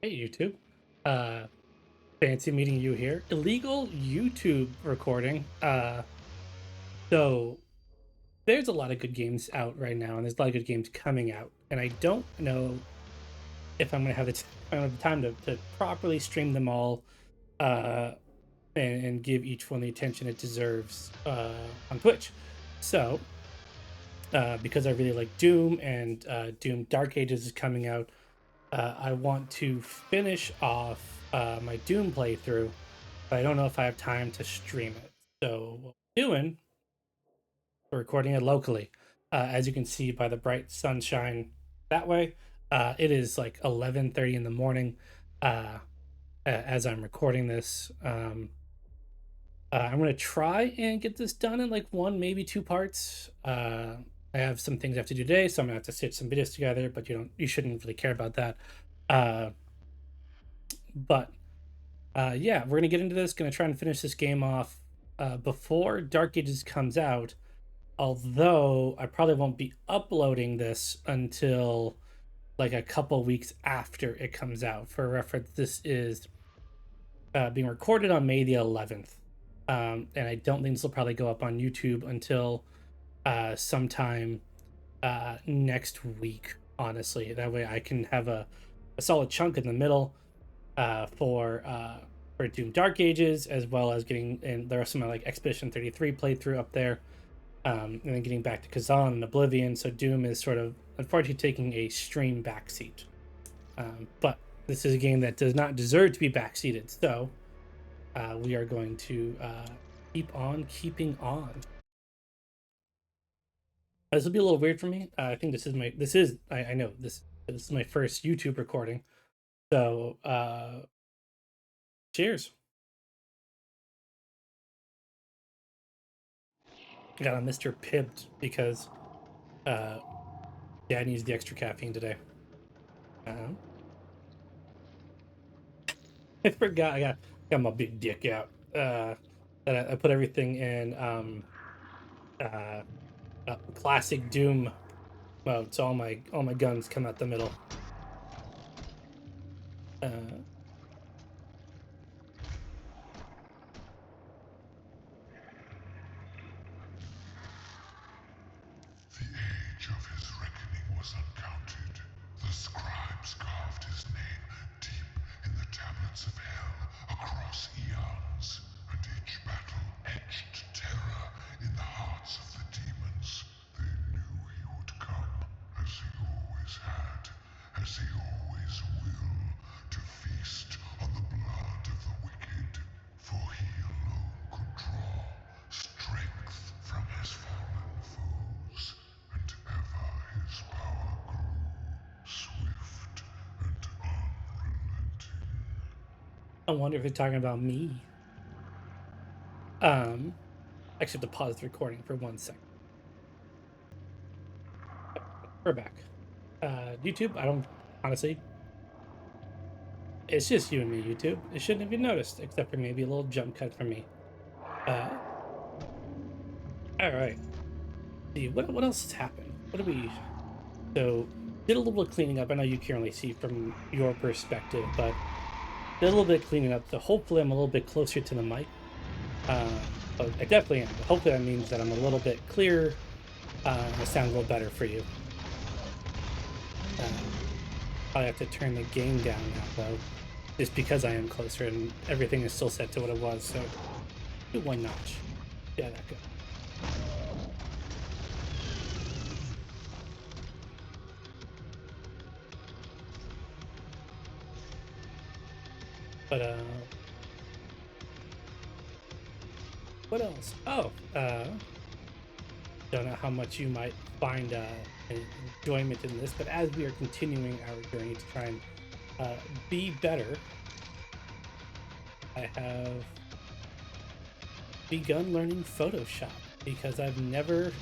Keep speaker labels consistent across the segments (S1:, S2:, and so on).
S1: Hey YouTube. Uh Fancy meeting you here. Illegal YouTube recording. So there's a lot of good games out right now, and there's a lot of good games coming out. And I don't know if I'm gonna have the time to properly stream them all uh and give each one the attention it deserves on Twitch. So because I really like Doom and Doom Dark Ages is coming out, I want to finish off my Doom playthrough, but I don't know if I have time to stream it. So what we're doing, we're recording it locally. As you can see by the bright sunshine that way, it is like 11:30 in the morning as I'm recording this. I'm gonna try and get this done in like one, maybe two parts. I have some things I have to do today, so I'm gonna have to stitch some videos together. But you shouldn't really care about that. Uh, but yeah, we're gonna get into this. Gonna try and finish this game off before Dark Ages comes out. Although I probably won't be uploading this until like a couple weeks after it comes out. For reference, this is being recorded on May the 11th, and I don't think this will probably go up on YouTube until sometime next week. Honestly, that way I can have a solid chunk in the middle for Doom Dark Ages, as well as getting and there are some like Expedition 33 playthrough up there, and then getting back to Kazan and Oblivion. So Doom is sort of unfortunately taking a stream backseat, but this is a game that does not deserve to be backseated. So we are going to keep on keeping on. This will be a little weird for me. I think I know this is my first YouTube recording. So cheers. I got a Mr. Pibbed because uh, Dad needs the extra caffeine today. Uh, I forgot got my big dick out. That I put everything in uh, classic Doom mode, so all my guns come out the middle. Uh,
S2: The age of his reckoning was uncounted. The scribes carved his name deep in the tablets of hell across eons, and each battle etched terror in the hearts of the demons. They knew he would come, as he always had, as he always will, to feast on the blood of the wicked, for he alone could draw strength from his fallen foes, and ever his power grew, swift and unrelenting.
S1: I wonder if they're talking about me. Actually, have to pause the recording for 1 second. We're back. YouTube, I don't honestly. It's just you and me, YouTube. It shouldn't have been noticed, except for maybe a little jump cut from me. Uh, all right. See what else has happened. What do we? So did a little bit of cleaning up. I know you can't really see from your perspective, but did a little bit of cleaning up. So hopefully I'm a little bit closer to the mic. But I definitely am. But hopefully that means that I'm a little bit clearer and it sounds a little better for you. Probably have to turn the gain down now though, just because I am closer and everything is still set to what it was. So do one notch. Yeah, that good. But what else? Oh, don't know how much you might find enjoyment in this, but as we are continuing our journey to try and be better, I have begun learning Photoshop because I've never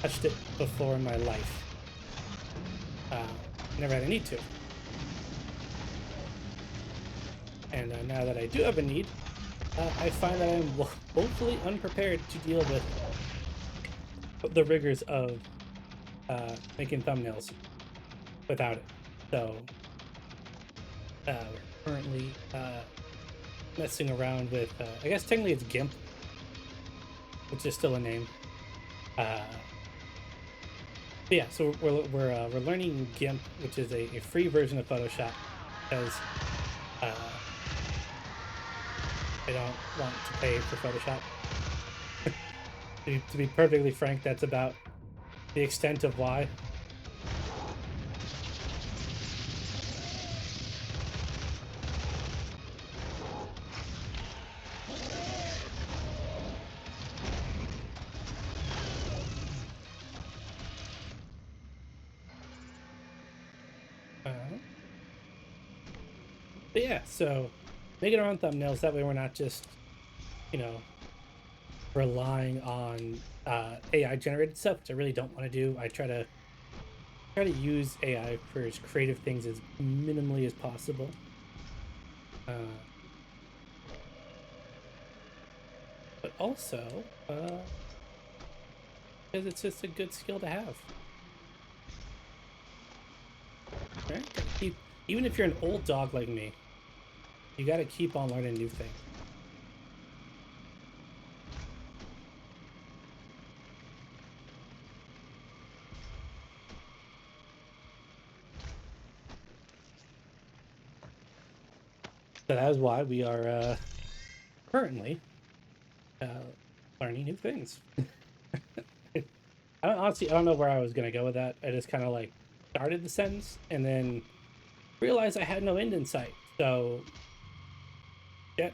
S1: touched it before in my life. Never had a need to. And now that I do have a need, I find that I'm woefully unprepared to deal with the rigors of making thumbnails without it. So We're currently messing around with, I guess technically it's GIMP, which is still a name. But yeah, so we're learning GIMP, which is a free version of Photoshop, because I don't want to pay for Photoshop. To be perfectly frank, that's about the extent of why. Uh, but yeah, so making our own thumbnails, that way we're not just, you know, relying on AI generated stuff, which I really don't want to do. I try to use AI for as creative things as minimally as possible. Uh, but also because it's just a good skill to have. Right? Gotta keep, even if you're an old dog like me, you got to keep on learning new things. So that is why we are currently uh, learning new things. I don't know where I was gonna go with that. I just kind of like started the sentence and then realized I had no end in sight. So, yeah.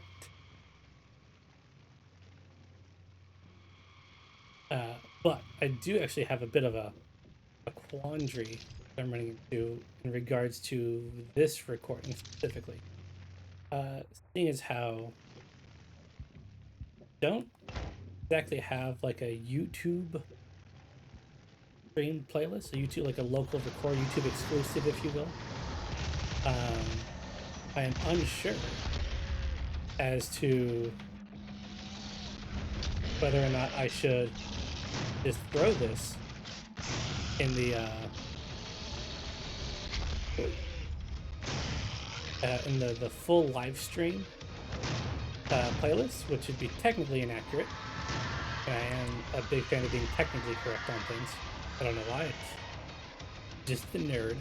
S1: But I do actually have a bit of a quandary that I'm running into in regards to this recording specifically. Seeing as how don't exactly have like a YouTube stream playlist, a YouTube like a local record YouTube exclusive, if you will. I am unsure as to whether or not I should just throw this in the full live stream playlist, which would be technically inaccurate. And I am a big fan of being technically correct on things. I don't know why. It's just the nerd.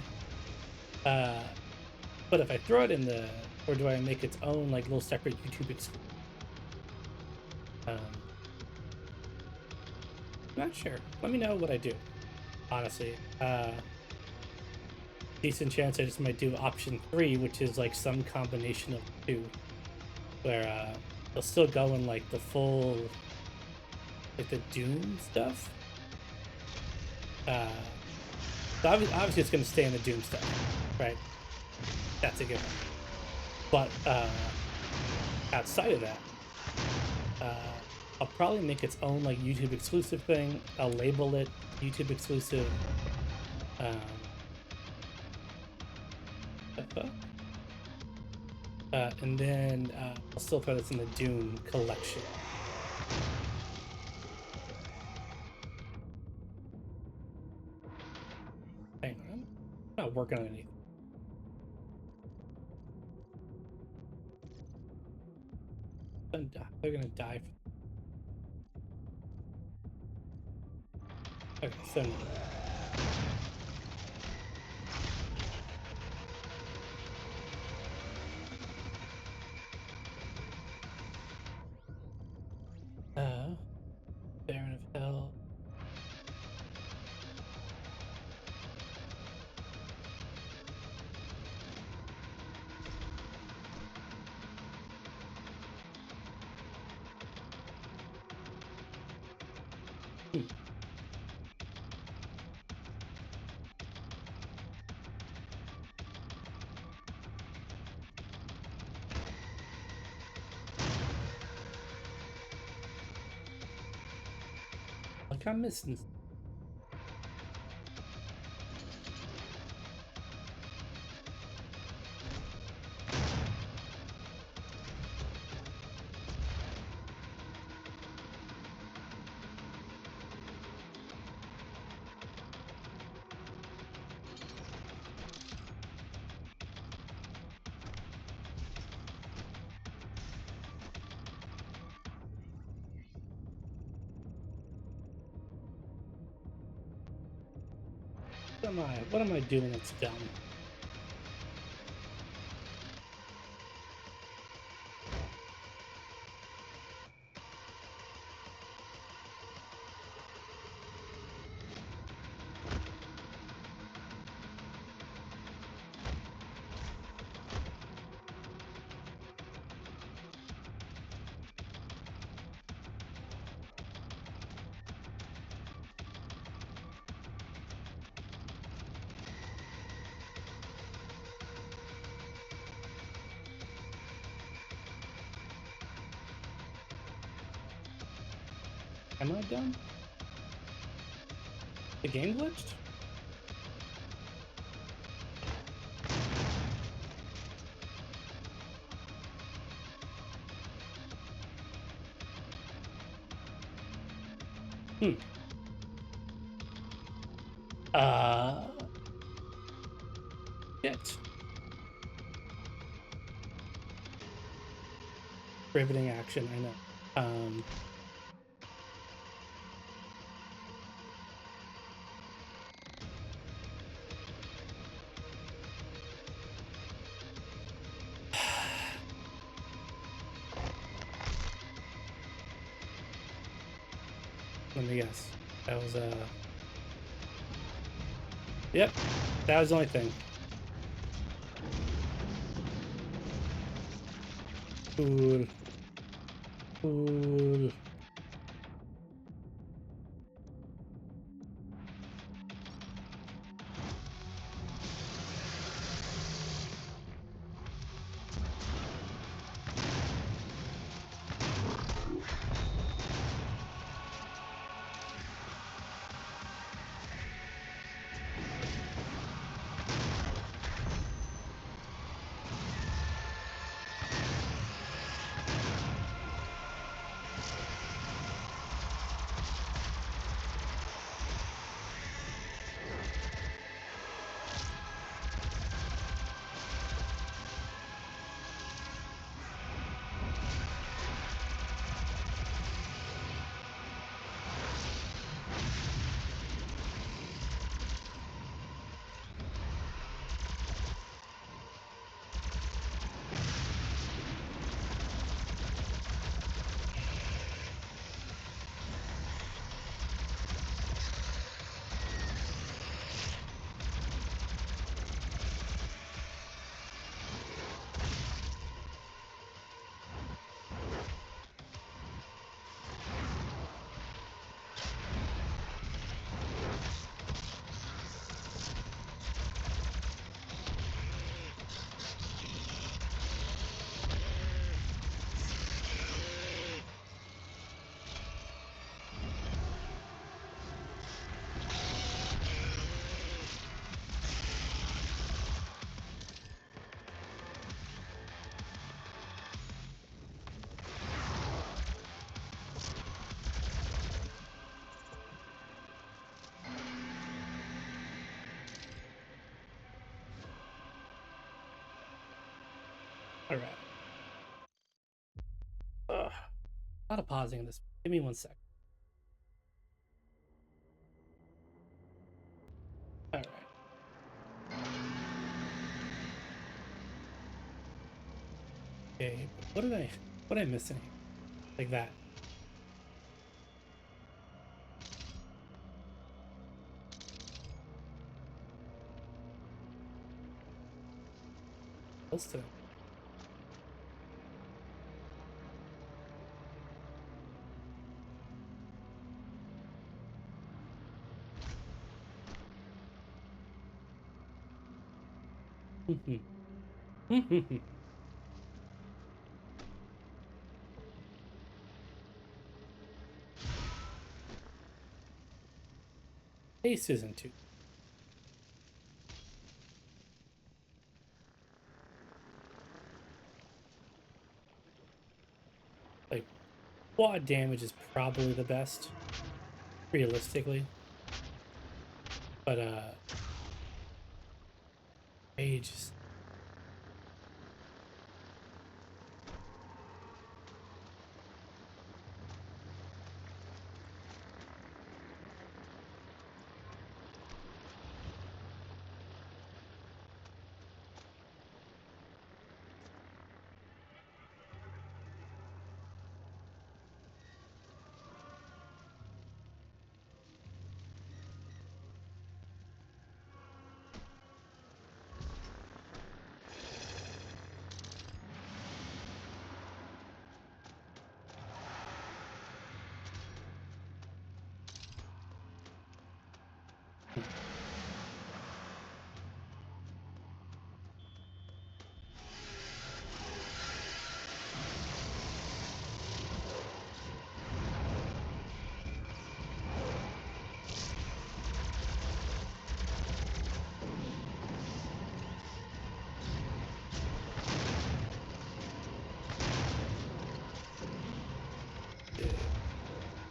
S1: Uh, but if I throw it in or do I make its own like little separate YouTube exclusive? Not sure. Let me know what I do. Honestly, decent chance I just might do option 3, which is like some combination of two, where they'll still go in like the full, like the Doom stuff. So obviously it's going to stay in the Doom stuff, right? That's a given. But outside of that, I'll probably make its own like YouTube exclusive thing. I'll label it YouTube exclusive. Um, and then I'll still throw this in the Dune collection. Hang on, I'm not working on anything. They're gonna die. Okay, so no. Baron of Hell. Hmm. Like I'm missing. What am I doing that's dumb? Am I dumb? The game glitched? Hmm. Uh, shit. Riveting action, I know. Let me guess. That was yep. That was the only thing. Cool. Cool. All right. Ugh. A lot of pausing in this. Give me 1 sec. All right. Okay. What did I miss in here? Like that. What else did I? Hey, Susan 2. Like, quad damage is probably the best, realistically. But, rage is... Hmm.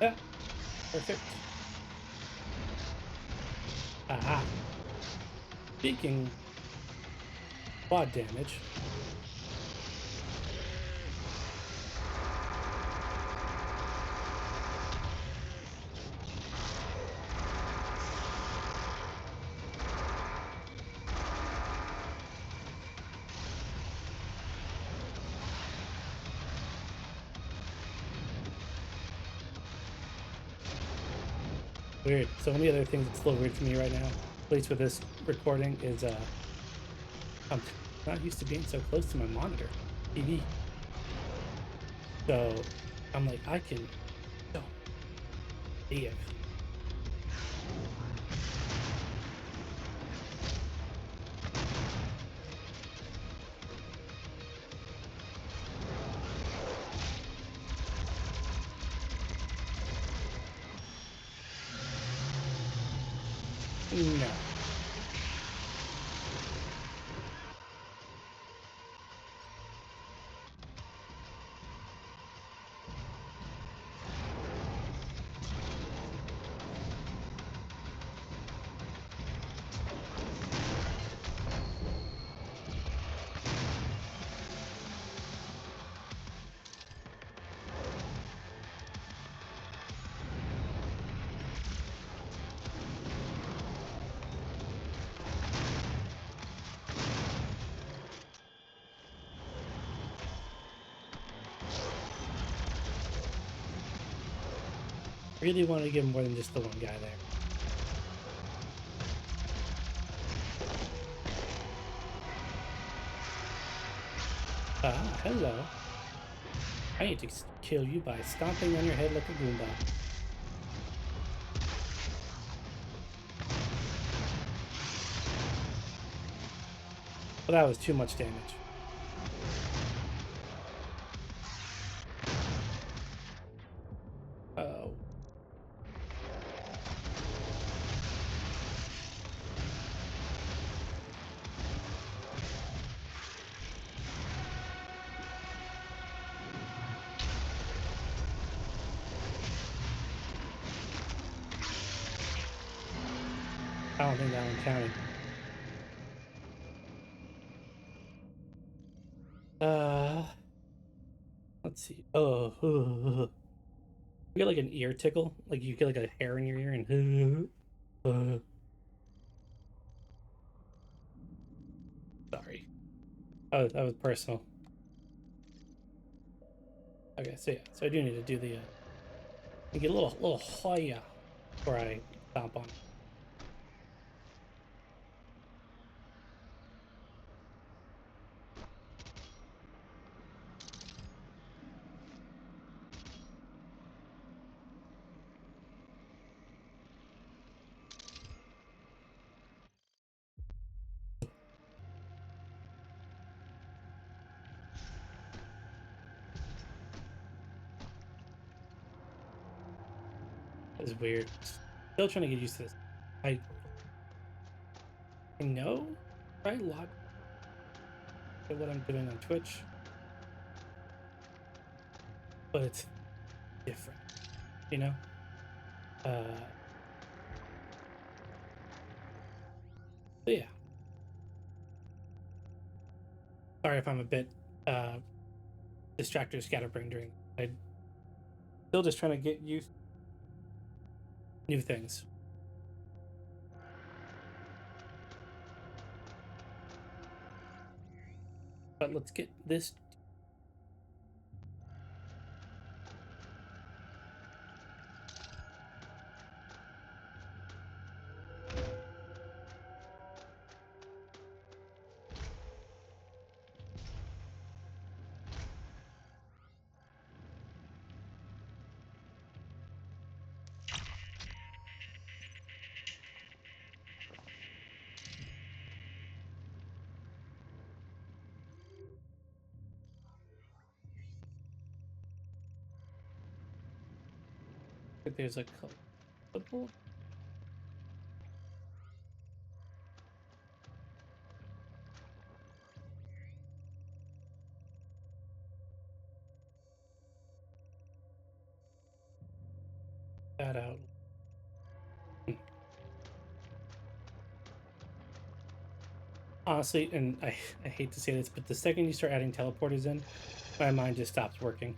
S1: Ah, perfect. Aha. Speaking quad damage. Weird. So one of the other things that's a little weird to me right now, at least with this recording, is I'm not used to being so close to my monitor, TV. So I'm like, I can so see it. No. Really want to give more than just the one guy there. Ah, hello. I need to kill you by stomping on your head like a Goomba. Well, that was too much damage. Oh. I don't think that one counted. Uh, let's see. Oh, you get like an ear tickle, like you get like a hair in your ear, and sorry. Oh, that was personal. Okay, so yeah, so I do need to do the get a little higher before I stomp on it. It's weird. Still trying to get used to this. I I know I log at what I'm doing on Twitch, but it's different, you know? Uh, so yeah. Sorry if I'm a bit uh distracted or scatterbrained during. I'm still just trying to get used to new things. But let's get this. But there's a couple. That out. Honestly, and I hate to say this, but the second you start adding teleporters in, my mind just stops working.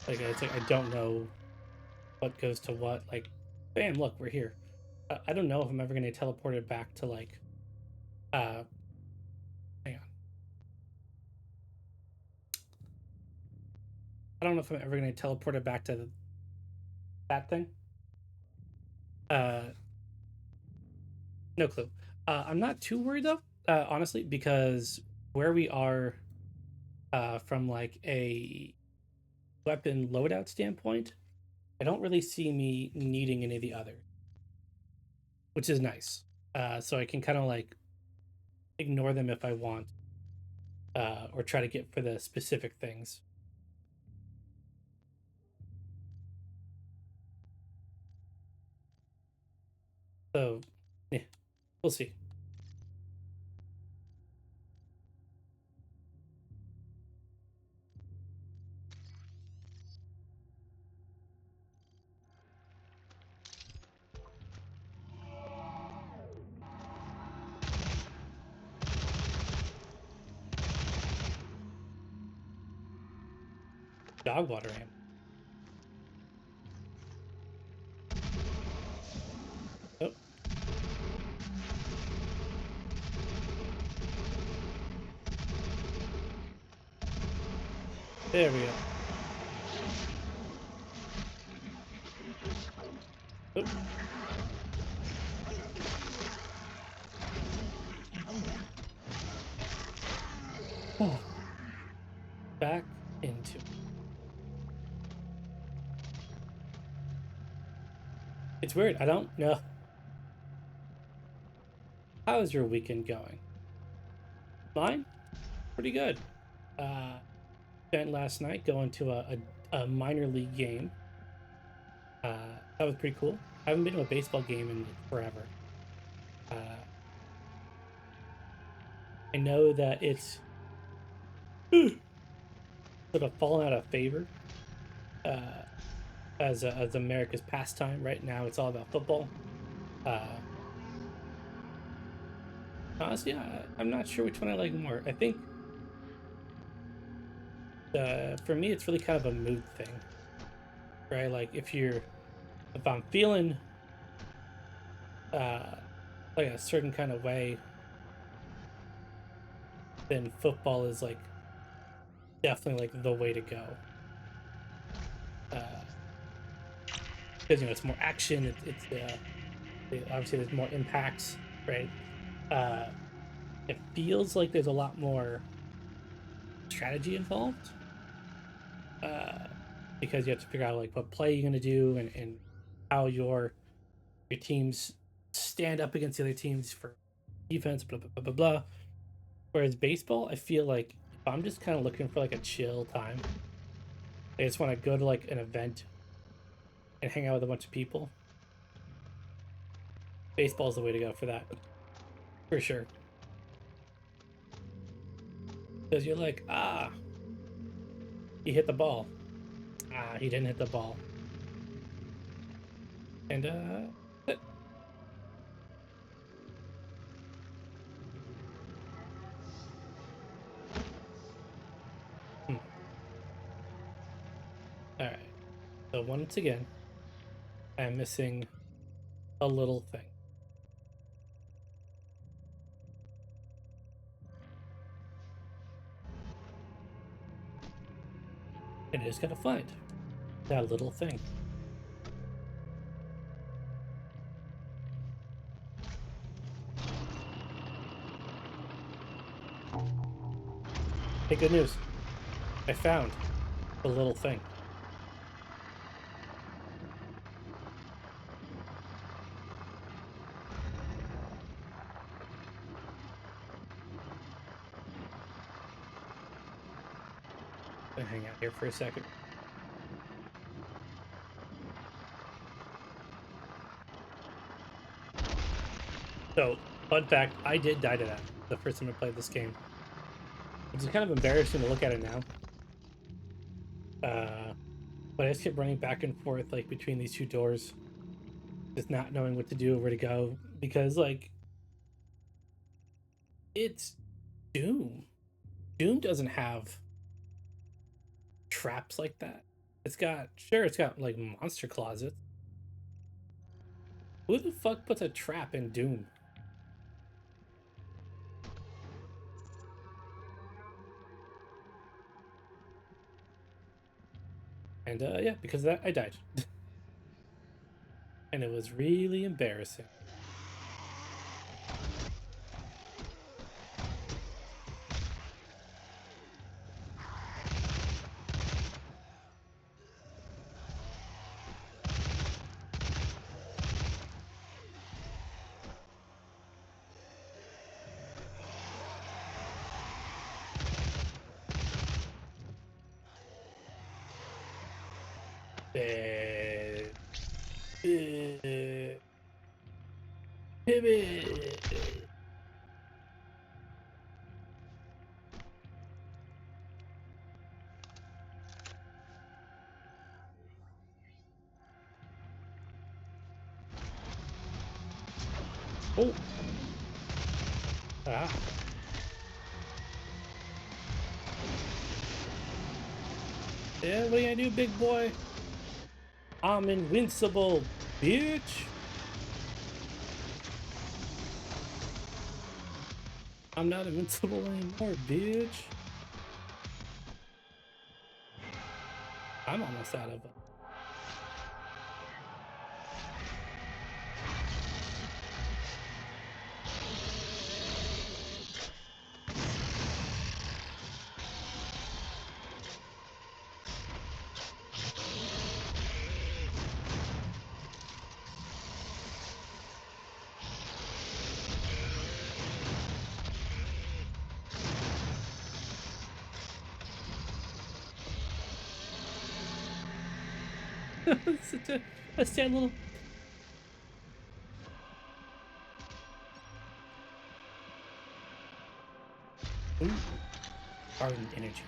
S1: Like it's like I don't know what goes to what. Like, bam, look, we're here. I don't know if I'm ever gonna teleport it back to like uh hang on. I don't know if I'm ever gonna teleport it back to that thing. Uh no clue. I'm not too worried though, honestly, because where we are from like a weapon loadout standpoint, I don't really see me needing any of the others, which is nice. So I can kind of like ignore them if I want, or try to get for the specific things. So, yeah, we'll see. Dog water ammo. Oh, there we go. Oh, oh, back into it. It's weird. I don't know. How is your weekend going? Mine? Pretty good. Uh, Spent last night going to a minor league game. That was pretty cool. I haven't been to a baseball game in like forever. Uh, I know that it's sort of fallen out of favor uh, as America's pastime. Right now, it's all about football. Uh, Honestly, I'm not sure which one I like more. I think for me, it's really kind of a mood thing, right? Like if I'm feeling uh, like a certain kind of way, then football is like definitely like the way to go. Because it's more action. Obviously there's more impacts, right? Uh, it feels like there's a lot more strategy involved, uh, because you have to figure out like what play you're gonna do and how your teams stand up against the other teams for defense, blah blah blah blah blah. Whereas baseball, I feel like if I'm just kind of looking for like a chill time, I just want to go to like an event and hang out with a bunch of people. Baseball's the way to go for that, for sure. Because you're like, he hit the ball. He didn't hit the ball. And hmm. All right. So once again, I'm missing a little thing. And I just gotta find that little thing. Hey, good news. I found the little thing. Gonna hang out here for a second. So, fun fact, I did die to that the first time I played this game, which is kind of embarrassing to look at it now. Uh, but I just kept running back and forth like between these two doors, just not knowing what to do or where to go because like it's Doom. Doom doesn't have traps like that. It's got like monster closets. Who the fuck puts a trap in Doom? And yeah, because of that I died. And it was really embarrassing. Uh, Pivot. Oh, ah. Yeah, what are you gonna do, big boy? I'm invincible, bitch. I'm not invincible anymore, bitch. I'm almost out of such a sad little. Ooh, ardent energies.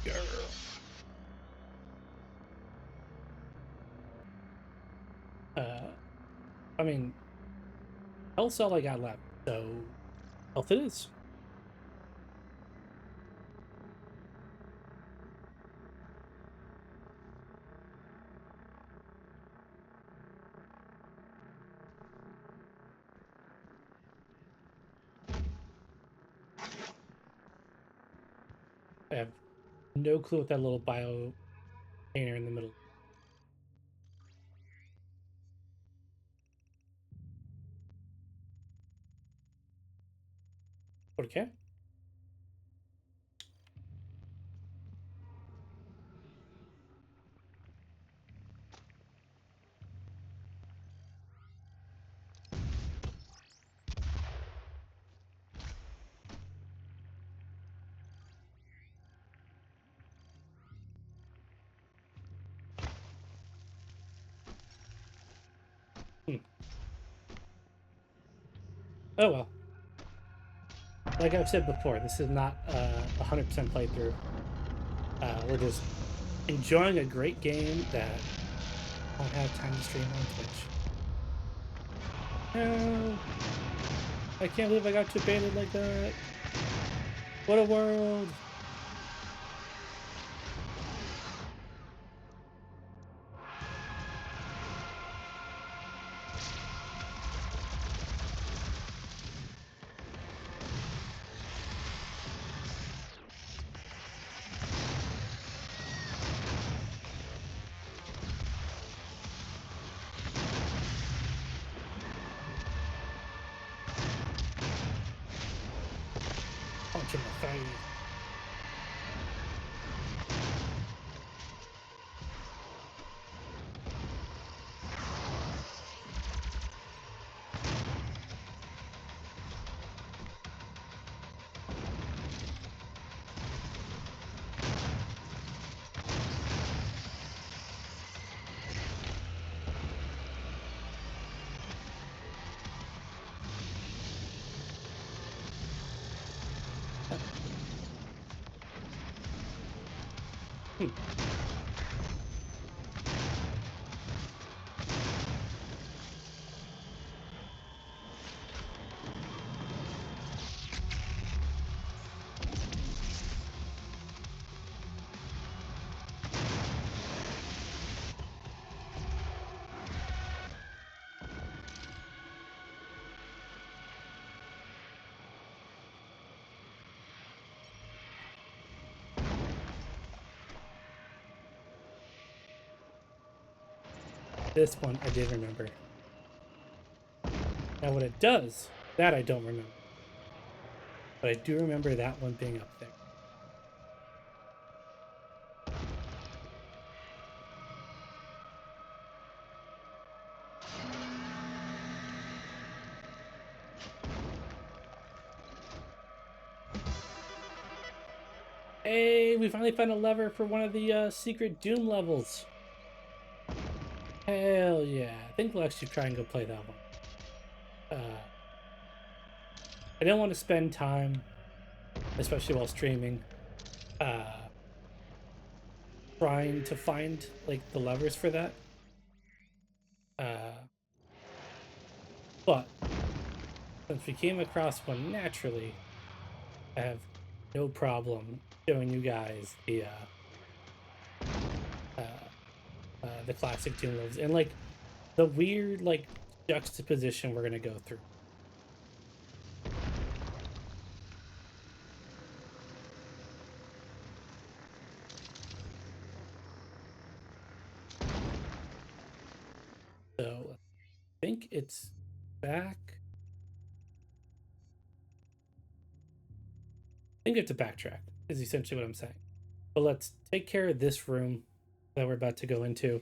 S1: Girl. Uh, I mean, health's all I got left, so health it is. I have no clue what that little bio container in the middle. Okay. Hmm. Oh well. Like I've said before, this is not a 100% playthrough. We're just enjoying a great game that I don't have time to stream on Twitch. No, I can't believe I got too baited like that. What a world! Punch in the face. Hmm. This one I did remember. Now what it does, that I don't remember. But I do remember that one being up there. Hey, we finally found a lever for one of the secret Doom levels. Hell yeah. I think we'll actually try and go play that one. I don't want to spend time, especially while streaming, uh, trying to find like the levers for that. But since we came across one naturally, I have no problem showing you guys the classic Doom levels and like the weird like juxtaposition we're gonna go through. So I think it's back. I think it's a backtrack is essentially what I'm saying. But let's take care of this room that we're about to go into,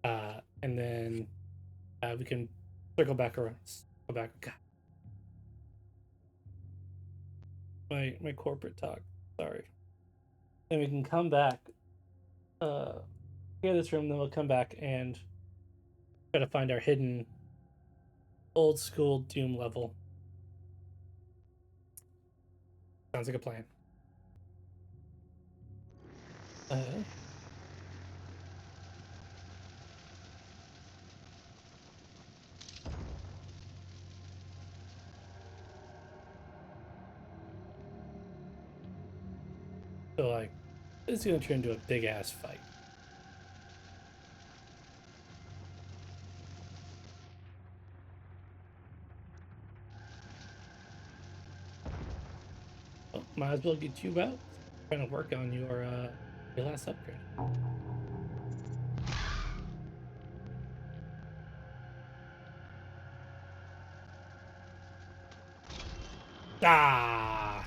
S1: and then we can circle back around. Go back. God, my corporate talk. Sorry. Then we can come back. Clear this room. Then we'll come back and try to find our hidden old school Doom level. Sounds like a plan. Uh, so like, this is gonna turn into a big ass fight. Oh, might as well get you out. Trying to work on your last upgrade. Ah!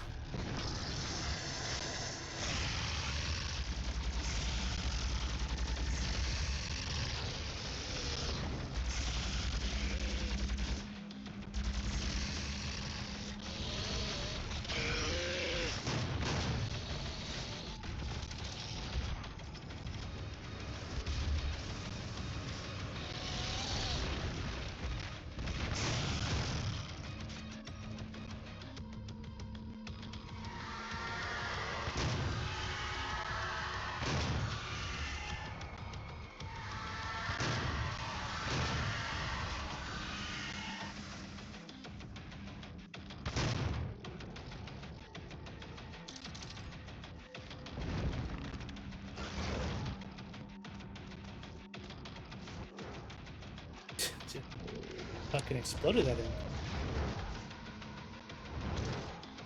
S1: Fucking exploded that in.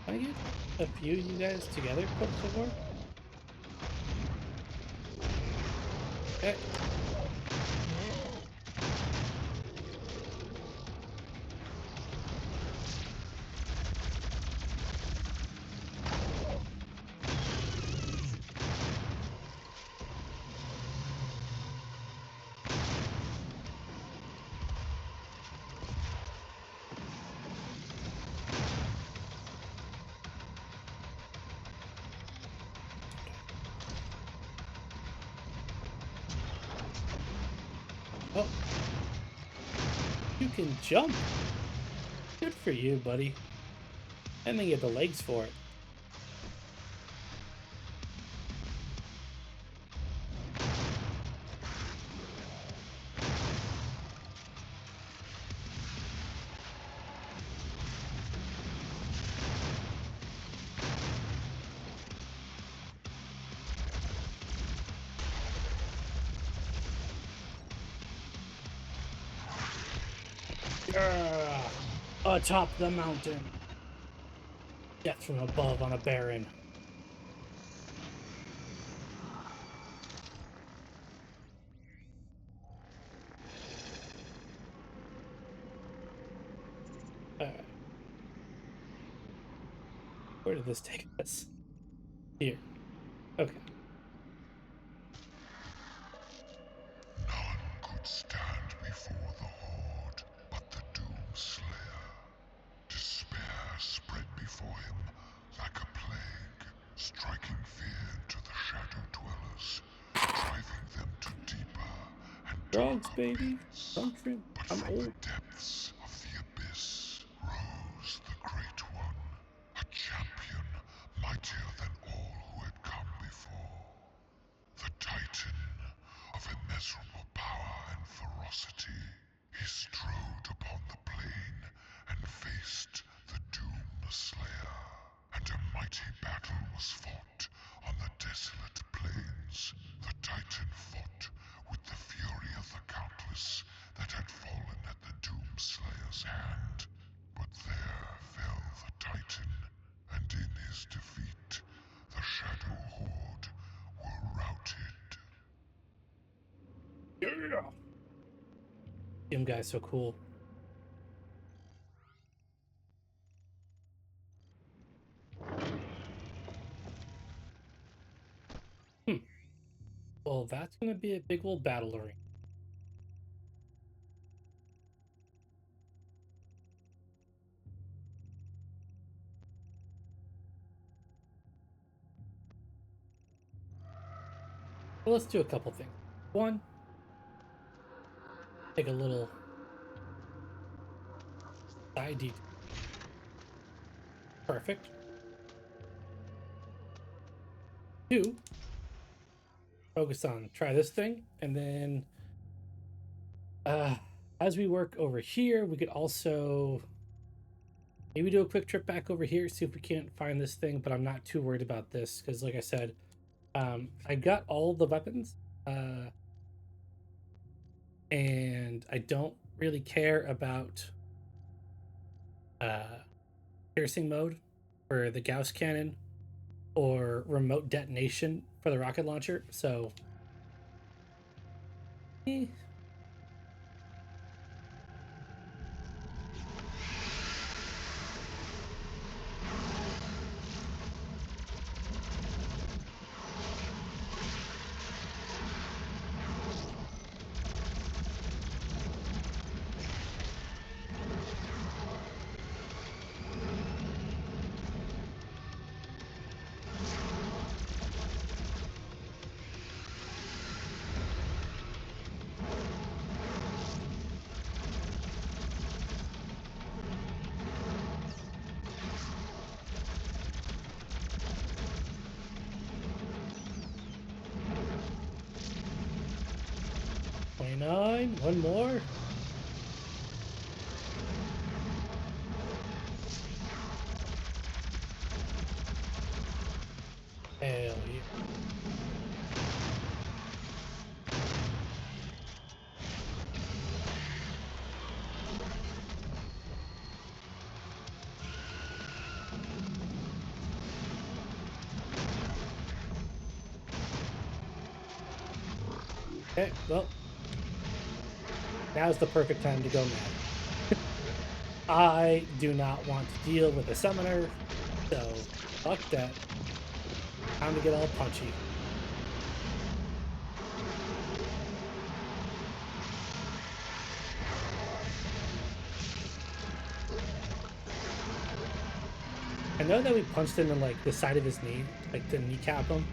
S1: Can I get a few of you guys together quick before? Okay. Oh, you can jump. Good for you, buddy. And then you have the legs for it. Yeah! Atop the mountain. Death from above on a baron. Alright. Where did this take us? Here. Okay.
S2: None could stand before the Horde but the Doomslayer. Despair spread before him like a plague, striking fear into the Shadow Dwellers, driving them to deeper and
S1: Drugs,
S2: darker
S1: baby.
S2: pits.
S1: Drunk shrimp.
S2: But
S1: I'm
S2: from the
S1: old.
S2: depths of the abyss rose the Great One, a champion mightier than all who had come before. The Titan of immeasurable power and ferocity, he strode upon the plain and faced the Doomslayer. And a mighty battle was fought on the desolate plains. The Titan fought with the fury of the countless that had fallen at the Doomslayer's hand. But there fell the Titan, and in his defeat, the Shadow Horde were routed.
S1: Yeah! Damn guy's so cool. Hmm. Well, that's gonna be a big old battle arena. Well, let's do a couple things. One, take a little side detour. Perfect. Two, focus on try this thing, and then uh as we work over here, we could also maybe do a quick trip back over here, see if we can't find this thing, but I'm not too worried about this because like I said, I got all the weapons, and I don't really care about uh piercing mode for the Gauss cannon or remote detonation for the rocket launcher. So eh. Nine, one more. Hell yeah. Okay, well, now's the perfect time to go mad. I do not want to deal with a summoner, so fuck that. Time to get all punchy. I know that we punched him in like the side of his knee, like to kneecap him,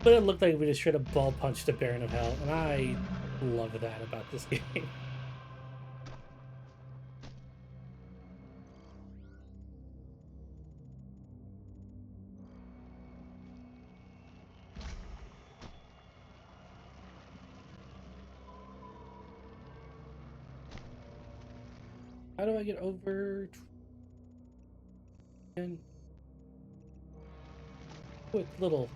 S1: but it looked like we just straight up ball punched a Baron of Hell, and I love that about this game. How do I get over and quick little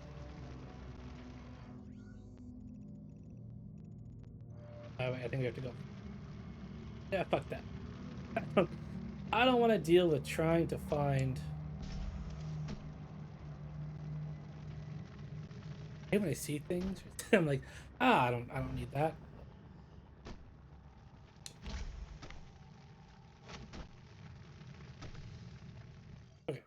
S1: I think we have to go. Yeah, fuck that. I don't, I don't want to deal with trying to find. Hey, when I see things, I'm like, I don't need that. Okay.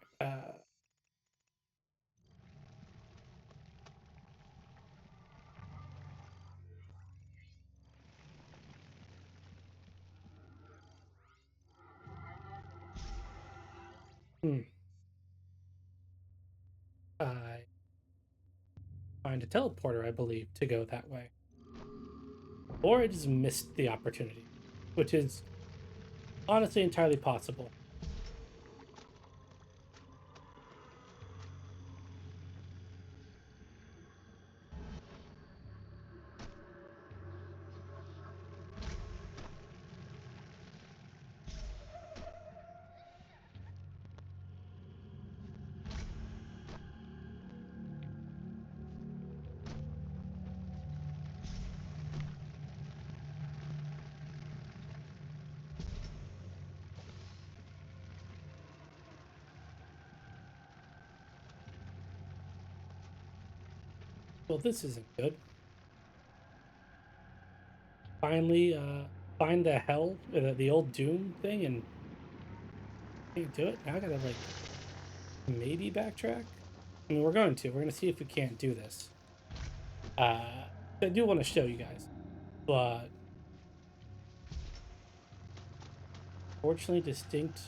S1: Hmm. I find a teleporter, I believe, to go that way, or I just missed the opportunity, which is honestly entirely possible. Well, this isn't good. Finally, find the hell, the old Doom thing, and can't do it. Now I gotta like maybe backtrack. I mean, we're gonna see if we can't do this. Uh, I do want to show you guys, but fortunately, distinct.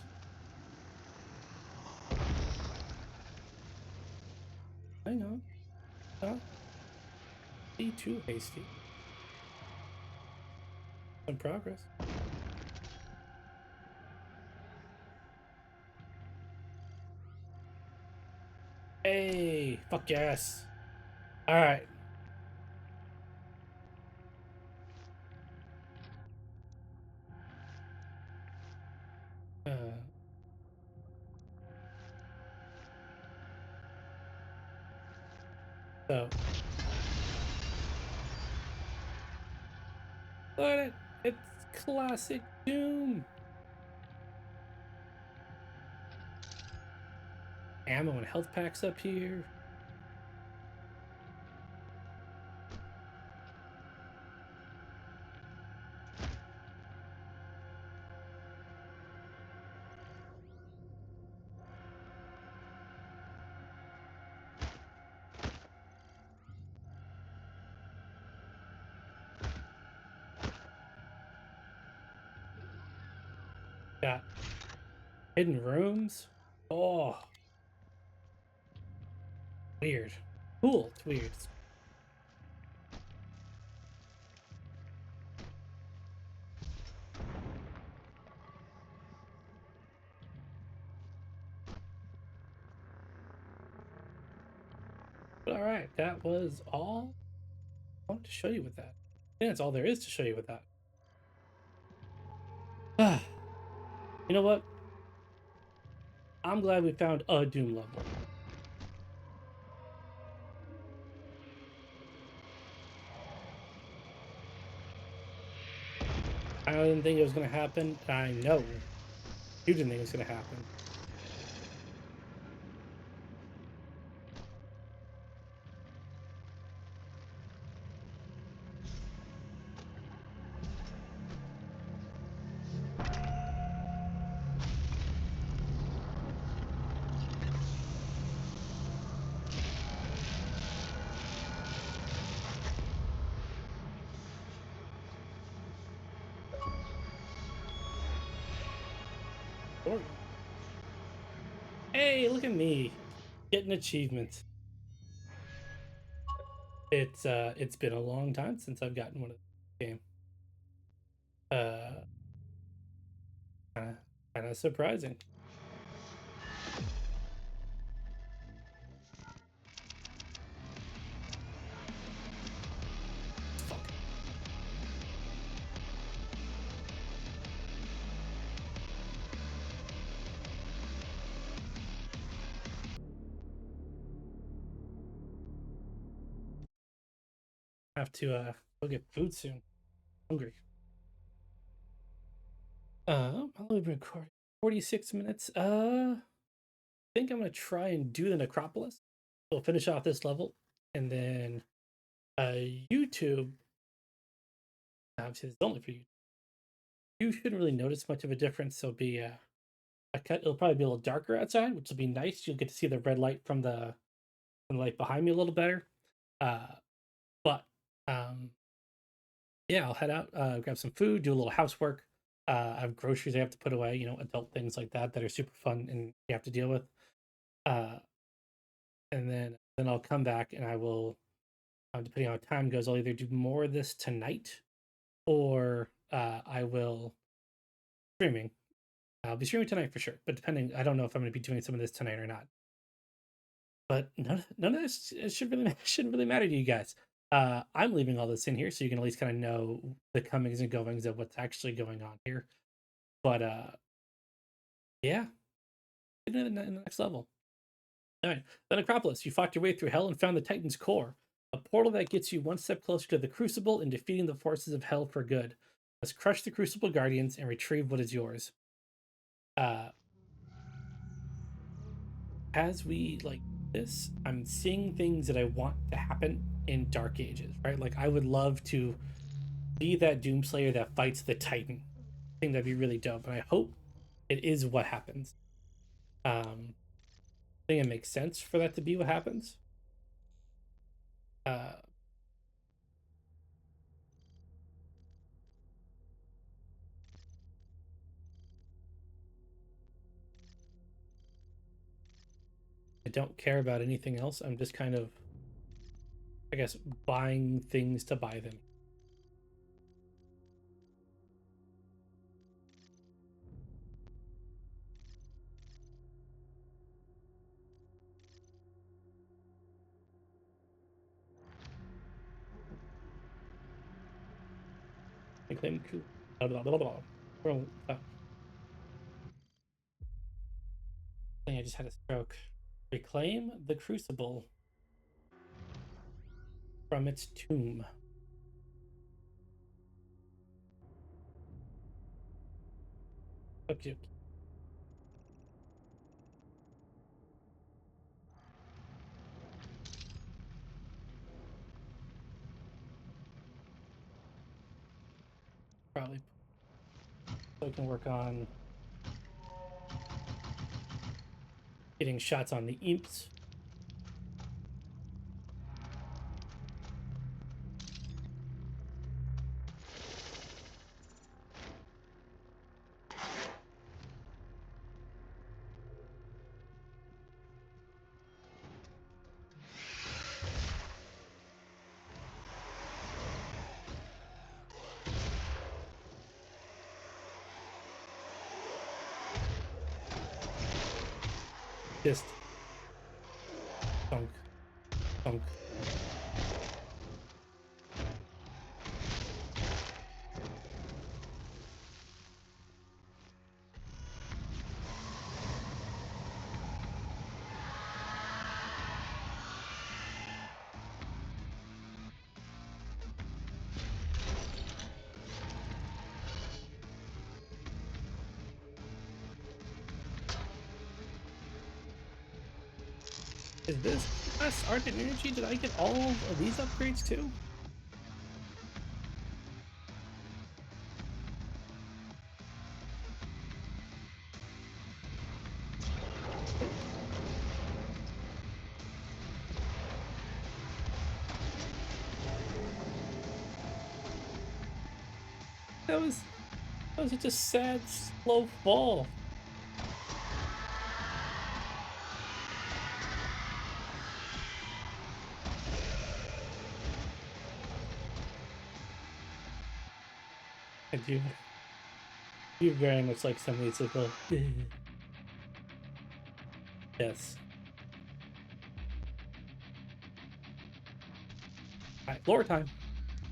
S1: Hang on, not be too hasty. Some progress. Hey, fuck yes. All right. Uh, so look at it. It's classic Doom. Ammo and health packs up here. Got hidden rooms. Oh, weird. Cool. It's weird. But all right, that was all I wanted to show you with that. I think that's all there is to show you with that. You know what? I'm glad we found a Doom level. I didn't think it was gonna happen. I know you didn't think it was gonna happen. Story. Hey, look at me getting achievements. It's been a long time since I've gotten one of the game. Uh, kind of surprising. Fuck. Have to go get food soon. Hungry. How long have we been recording? 46 minutes. I think I'm gonna try and do the necropolis. We'll finish off this level, and then YouTube. Obviously, it's only for you. You shouldn't really notice much of a difference. There'll be a cut. It'll probably be a little darker outside, which will be nice. You'll get to see the red light from the light behind me a little better. Uh, but yeah, I'll head out, grab some food, do a little housework. I have groceries I have to put away. Adult things like that that are super fun and you have to deal with. Uh, and then I'll come back and I will, depending on how time goes, I'll either do more of this tonight or I will streaming. I'll be streaming tonight for sure, but depending, I don't know if I'm going to be doing some of this tonight or not. But none of this shouldn't really matter to you guys. I'm leaving all this in here so you can at least kind of know the comings and goings of what's actually going on here. But yeah, in the next level. All right, the Necropolis. You fought your way through hell and found the Titan's core, a portal that gets you one step closer to the Crucible and defeating the forces of hell for good. Let's crush the Crucible Guardians and retrieve what is yours. Uh, as we like this, I'm seeing things that I want to happen in Dark Ages, right? Like I would love to be that Doomslayer that fights the Titan. I think that'd be really dope, and I hope it is what happens. I think it makes sense for that to be what happens. Uh, I don't care about anything else. I'm just kind of, I guess, buying things to buy them. I claim blah, blah, blah, blah. Bro, I think I just had a stroke. Reclaim the crucible from its tomb. Okay. Probably so I can work on getting shots on the imps. Just thunk, thunk. Is this less art and energy? Did I get all of these upgrades too? That was such a sad, slow fall. I do. You very much like some of these little. Yes. Alright, lore time.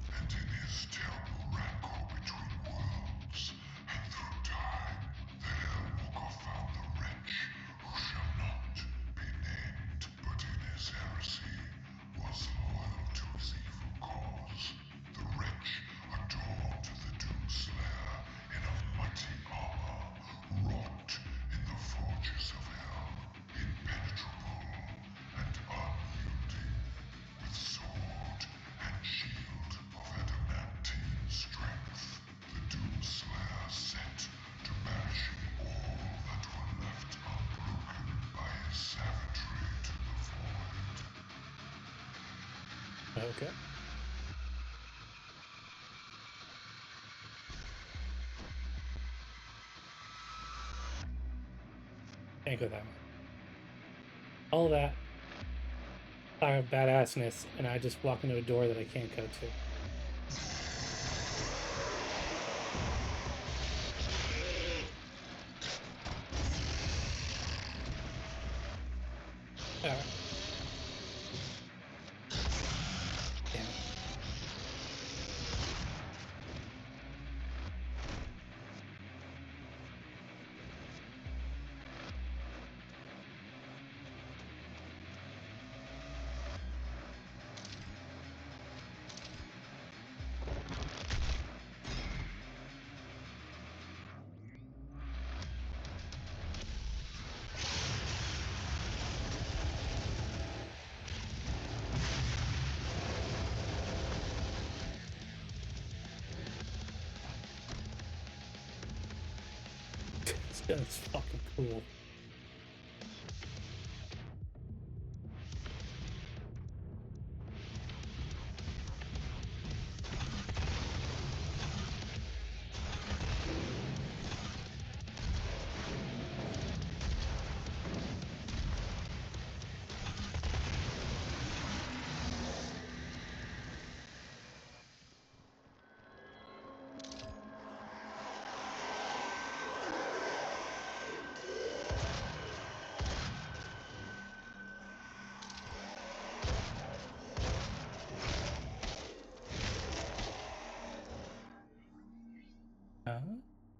S2: And in his terrible rancor between worlds, and through time, the Hellwalker found the wretch who shall not be named, but in his heresy was loyal to his evil cause. The wretch adored the Doomslayer in a mighty Slayer set to bash all that were left unbroken by his savagery to the void.
S1: Okay. Can't go that way. All that fire of badassness, and I just walk into a door that I can't go to. Alright. Damn it. This gun's fucking cool.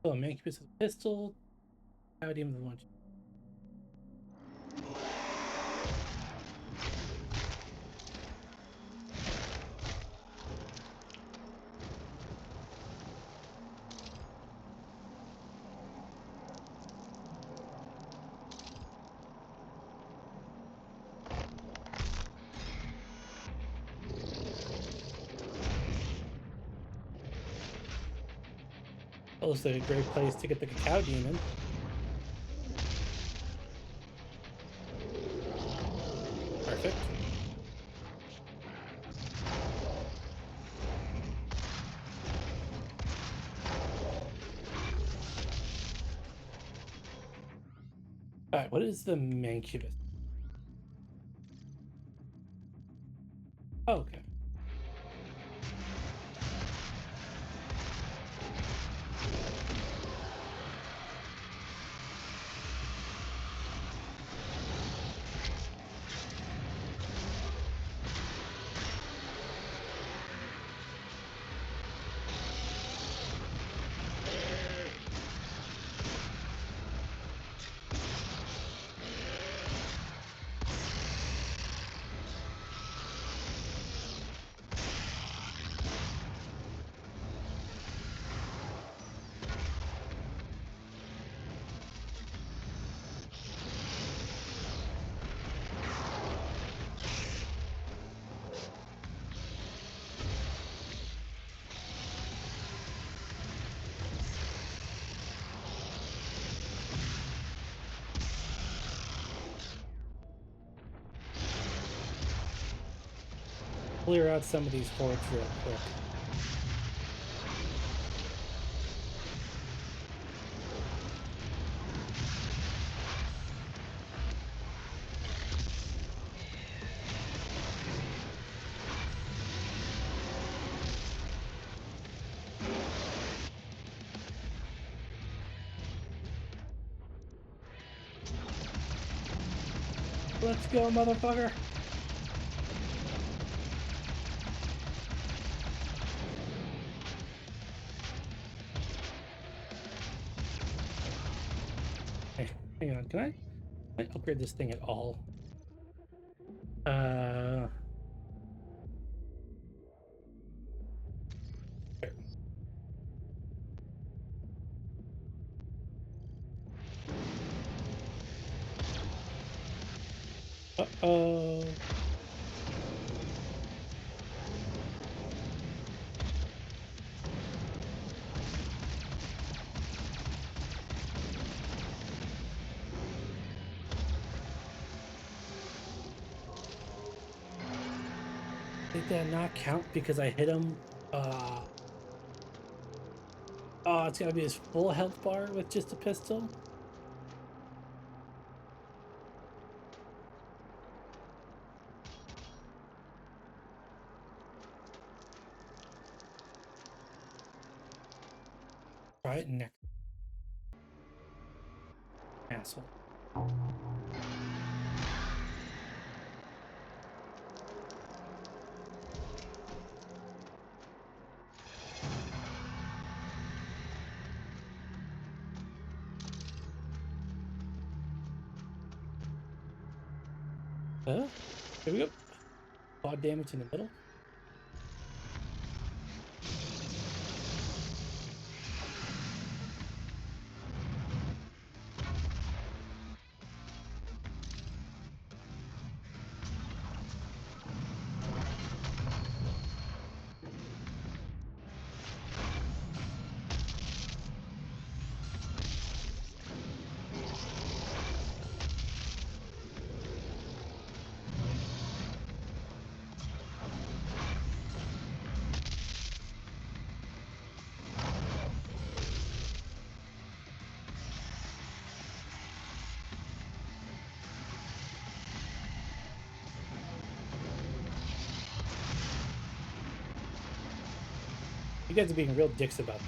S1: Oh, man, keep it with a pistol. How do you want? Also a great place to get the cacao demon. Perfect. Alright, what is the mancubus? Oh, okay. Clear out some of these hordes real quick. Let's go, motherfucker! Hey, hang on, can I upgrade this thing at all? Uh... Uh-oh. Did that not count because I hit him? Oh, it's gotta be his full health bar with just a pistol? Try it next, asshole. Here we go. Quad damage in the middle. You guys are being real dicks about that.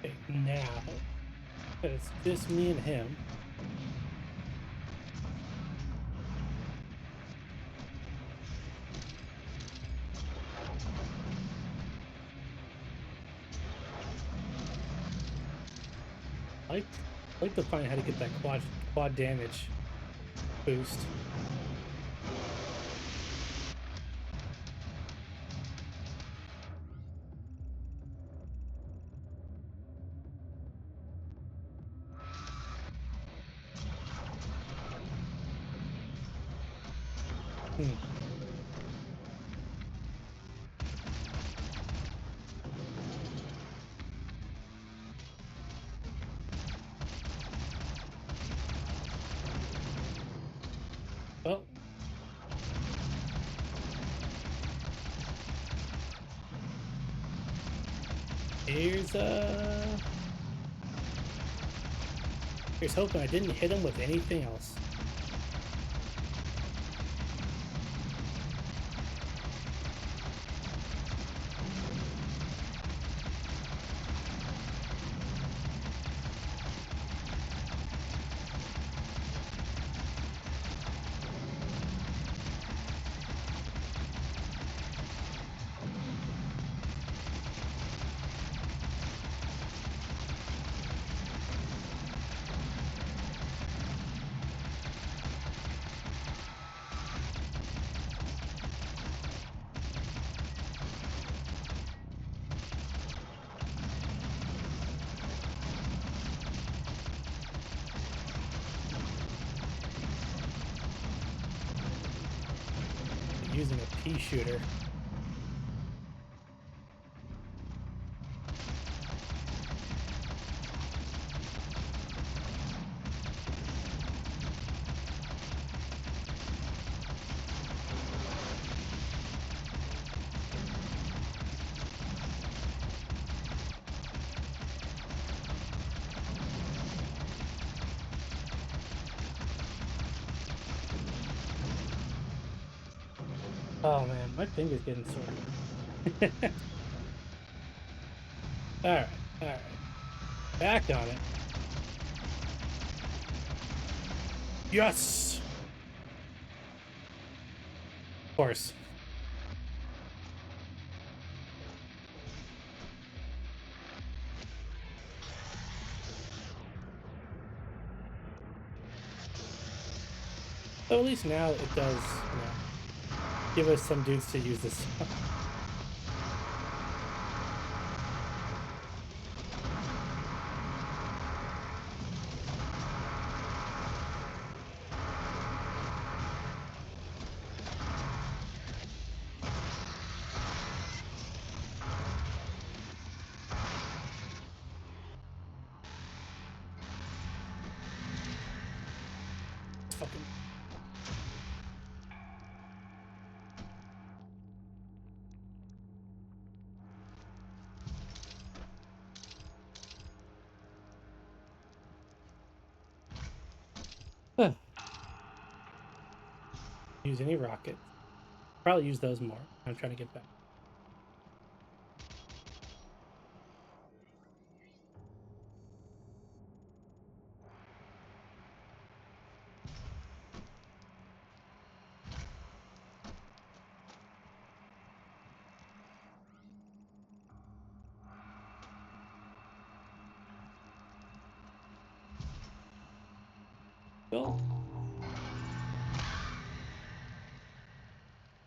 S1: Okay, now it's just me and him. I like to find how to get that quad damage boost. Hmm. Well, here's here's hoping I didn't hit him with anything else. Using a pea shooter. Oh man, my finger's getting sore. Alright, alright. Back on it. Yes! Of course. So at least now it does, you know, Give us some dudes to use this. Fucking. Use any rockets. Probably use those more. I'm trying to get back. Go.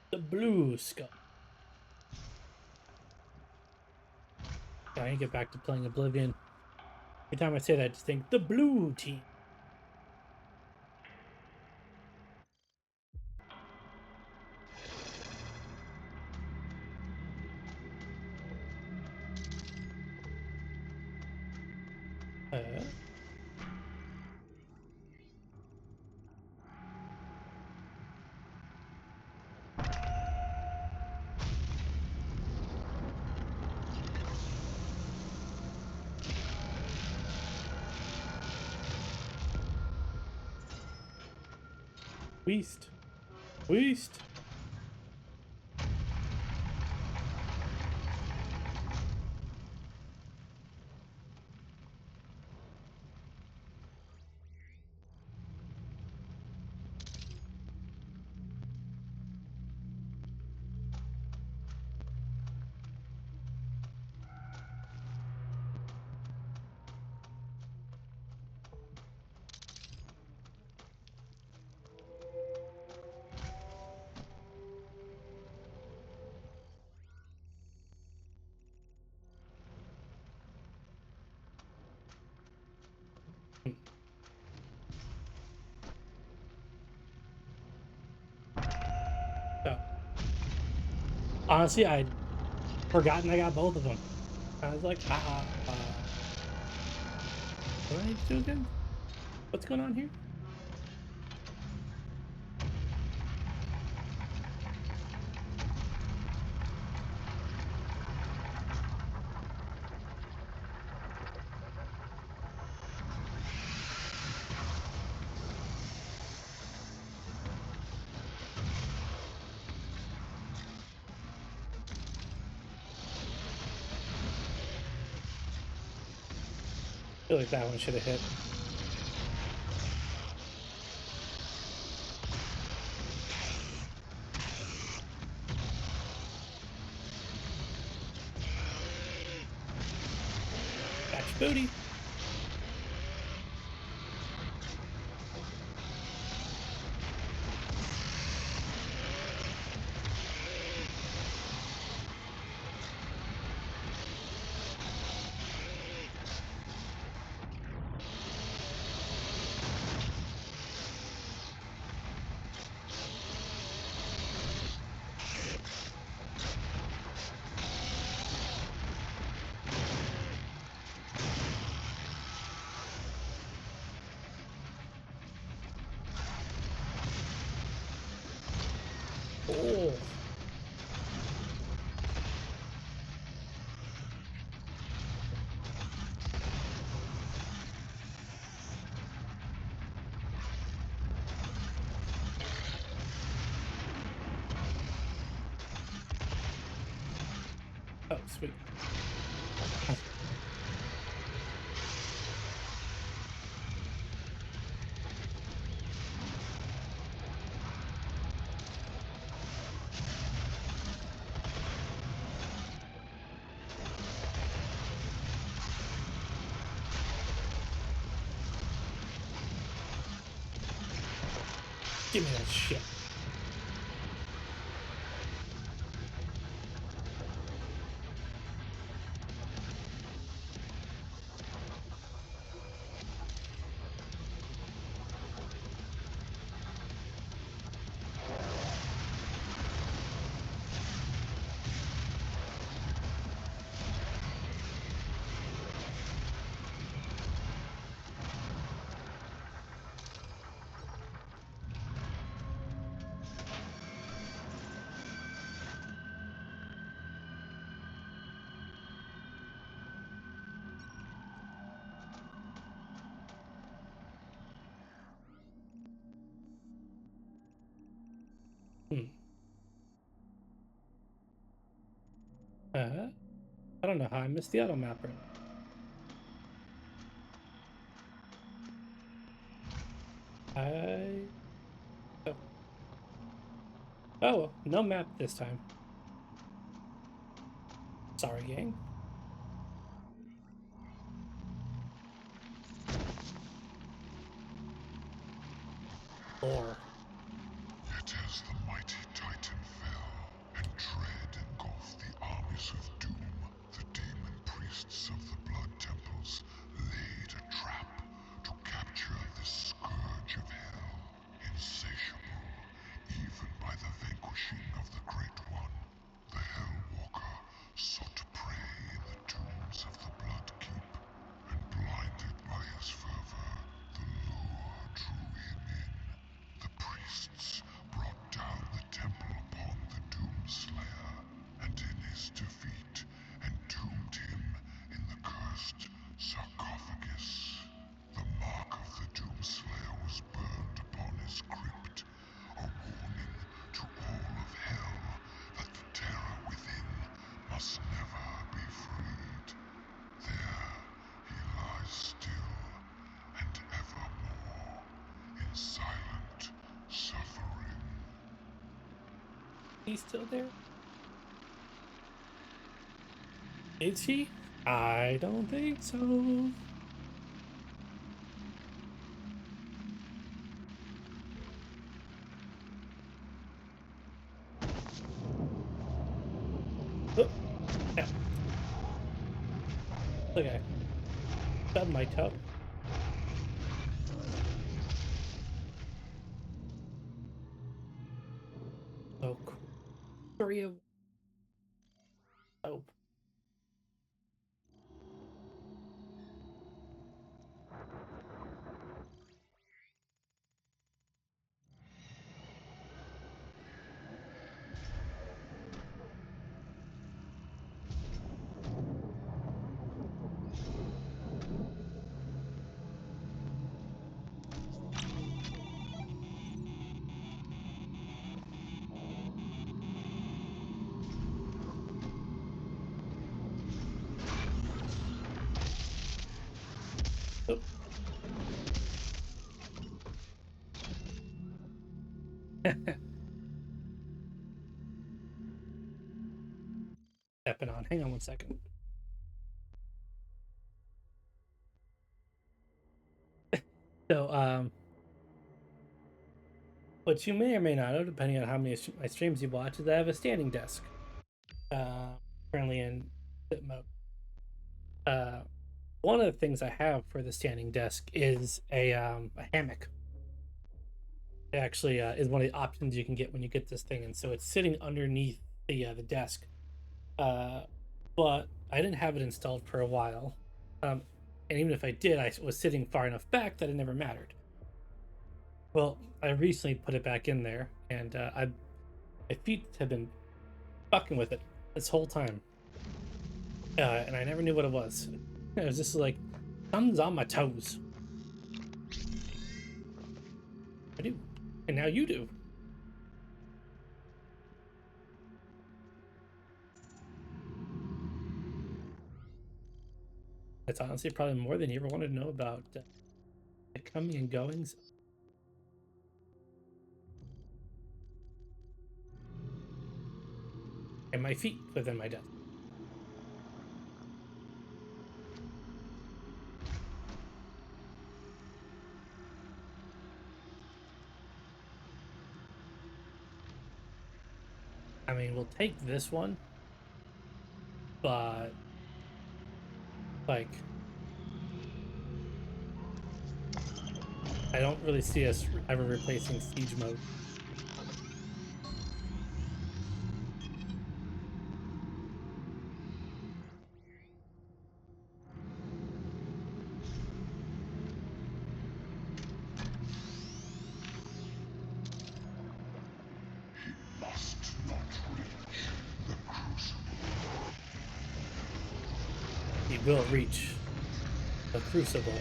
S1: The blue skull. Yeah, I need to get back to playing Oblivion. Every time I say that, I just think the blue team. Uh, Weast. Weast. So, honestly, I'd forgotten I got both of them. I was like, what do I need to do again? What's going on here? I feel like that one should have hit. Catch booty. Oh. Oh, sweet. Give me that shit. I don't know how I missed the auto map right now. Oh. Oh, no map this time. Sorry, gang. Or
S2: Yet as the mighty Titan fell, and dread engulfed the armies of doom, the demon priests of the blood temples laid a trap to capture the scourge of hell. Insatiable, even by the vanquishing of the Great One, the Hellwalker sought prey in the tombs of the Blood Keep, and blinded by his fervor, the lure drew him in. The priests brought down the temple upon the Doomslayer, and in his defeat entombed him in the cursed sarcophagus. The mark of the Doomslayer was burned upon his crypt, a warning to all of hell that the terror within must never be freed. There he lies still and evermore in silent suffering.
S1: he's still there? Is he? I don't think so. Oh, yeah. Okay. Stub my toe. Oh, three of oh. Oh. Stepping on. Hang on one second. So, what you may or may not know, depending on how many of my streams you watch, is I have a standing desk. Currently in sit mode. Uh, one of the things I have for the standing desk is a hammock. It actually is one of the options you can get when you get this thing, and so it's sitting underneath the desk. Uh, but I didn't have it installed for a while, and even if I did, I was sitting far enough back that it never mattered. Well, I recently put it back in there, and my feet have been fucking with it this whole time, and I never knew what it was. It was just like, thumbs on my toes. I do, and now you do. That's honestly probably more than you ever wanted to know about the coming and goings and my feet within my desk. I mean, we'll take this one, but like, I don't really see us ever replacing siege mode.
S2: Must not reach the crucible.
S1: He will reach the crucible.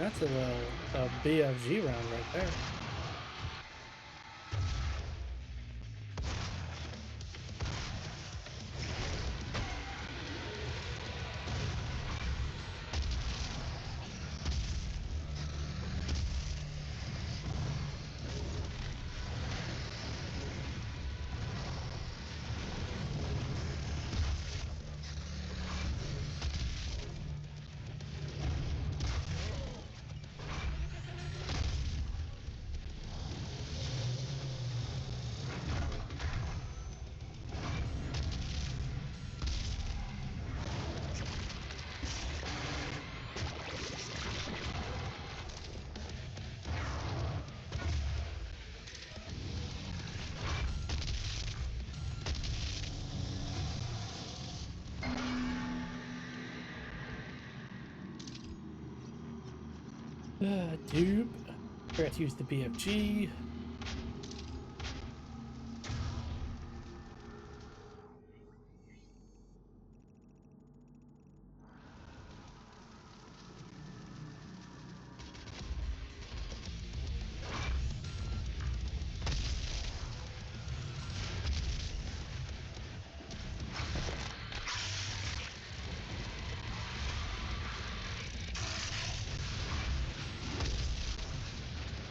S1: That's a little BFG round right there. Dupe. Forgot to use the BFG.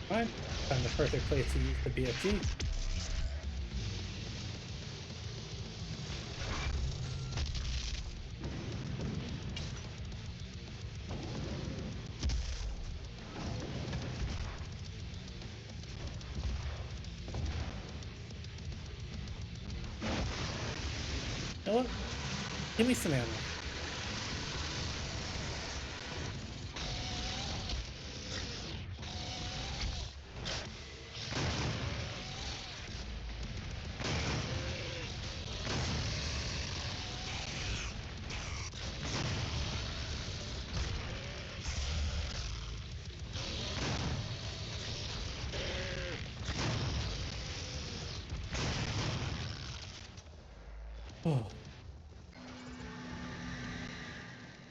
S1: Fine. Found the perfect place to use the BFG. You know what? Give me some ammo. Oh,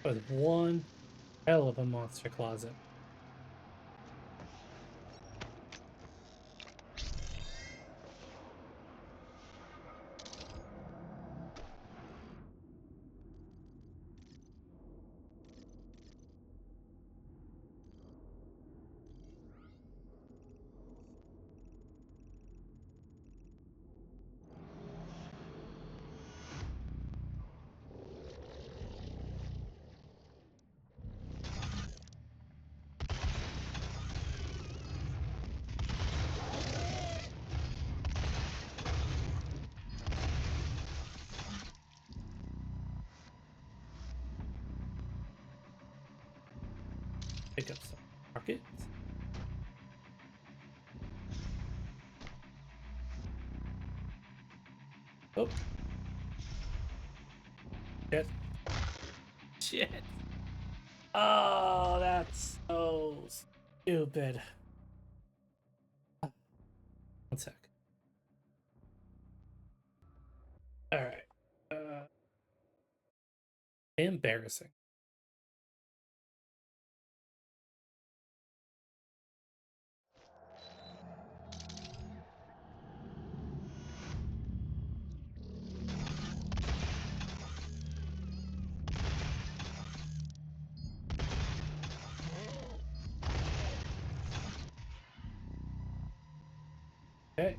S1: that was one hell of a monster closet. Pick up some rockets. Oh, shit. Shit. Oh, that's so stupid. One sec. All right. Embarrassing. Okay.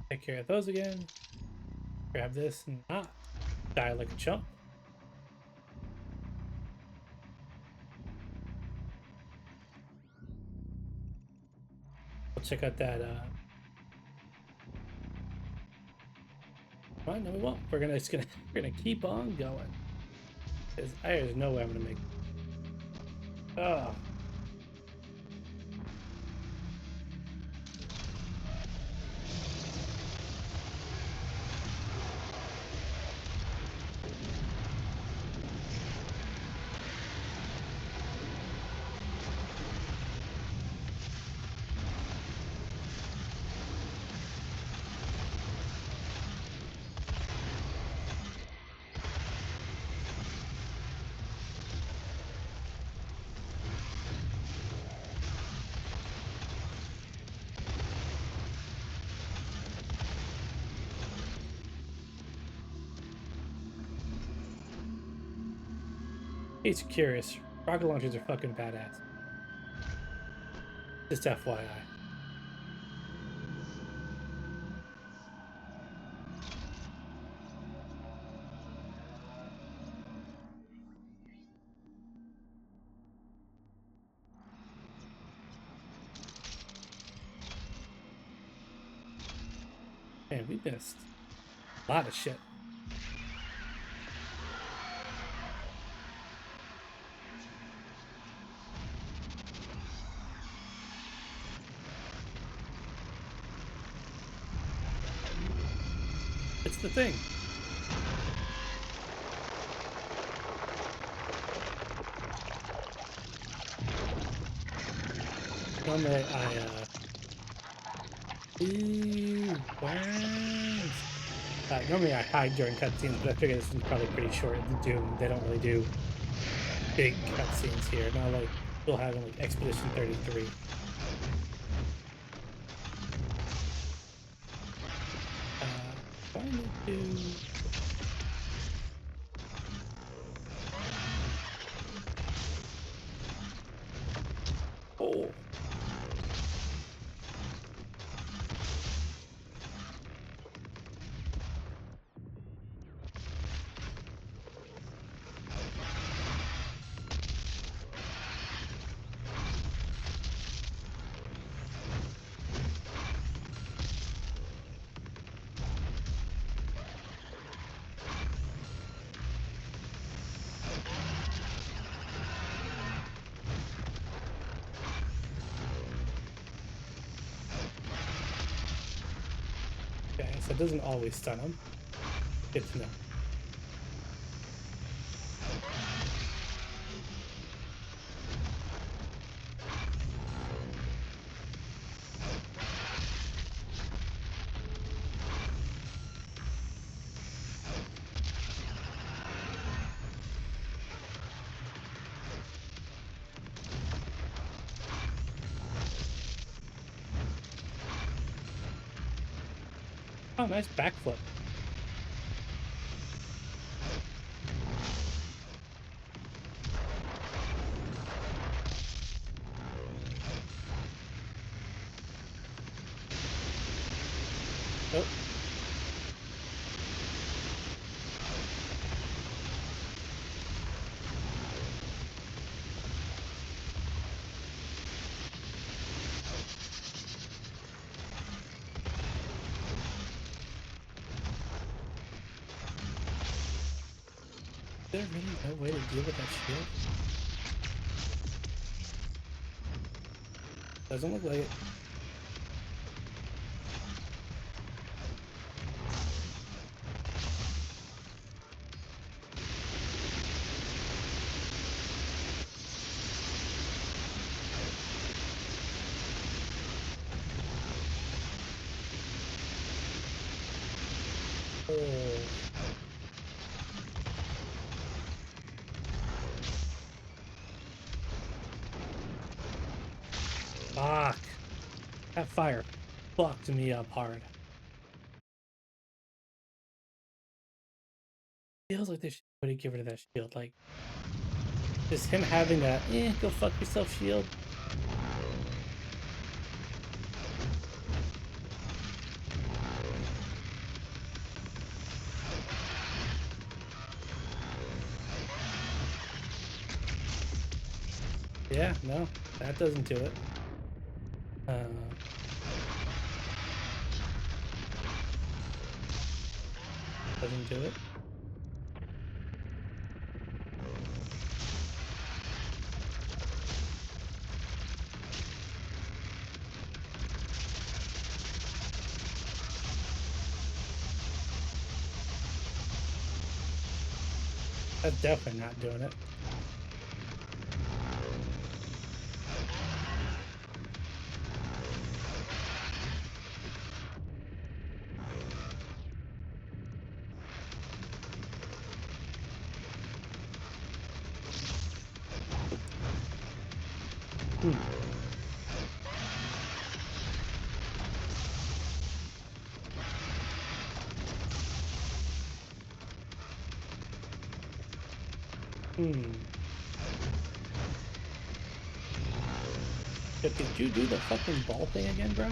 S1: Take care of those again. Grab this and not die like a chump. We'll check out that. Fine, no, we won't. We're gonna just gonna we're gonna keep on going. Cause there's no way I'm gonna make. Oh, case you're curious, rocket launchers are fucking badass. Just FYI. Man, we missed a lot of shit. It's the thing. Normally ooh, worms. Normally I hide during cutscenes, but I figure this one's probably pretty short. In Doom, they don't really do big cutscenes here. Not like we'll have in like Expedition 33. Trying to do. Oh. Okay, so it doesn't always stun them. Good to know. Oh, nice backflip. Oh. Is there really no way to deal with that shield? Doesn't look like it. Oh. Fuck. That fire fucked me up hard. Feels like they should really get rid of that shield. Like, just him having that, go fuck yourself shield. Yeah, no, that doesn't do it. Doesn't do it. That's definitely not doing it. Hmm. Hmm. Did you do the fucking ball thing again, bro?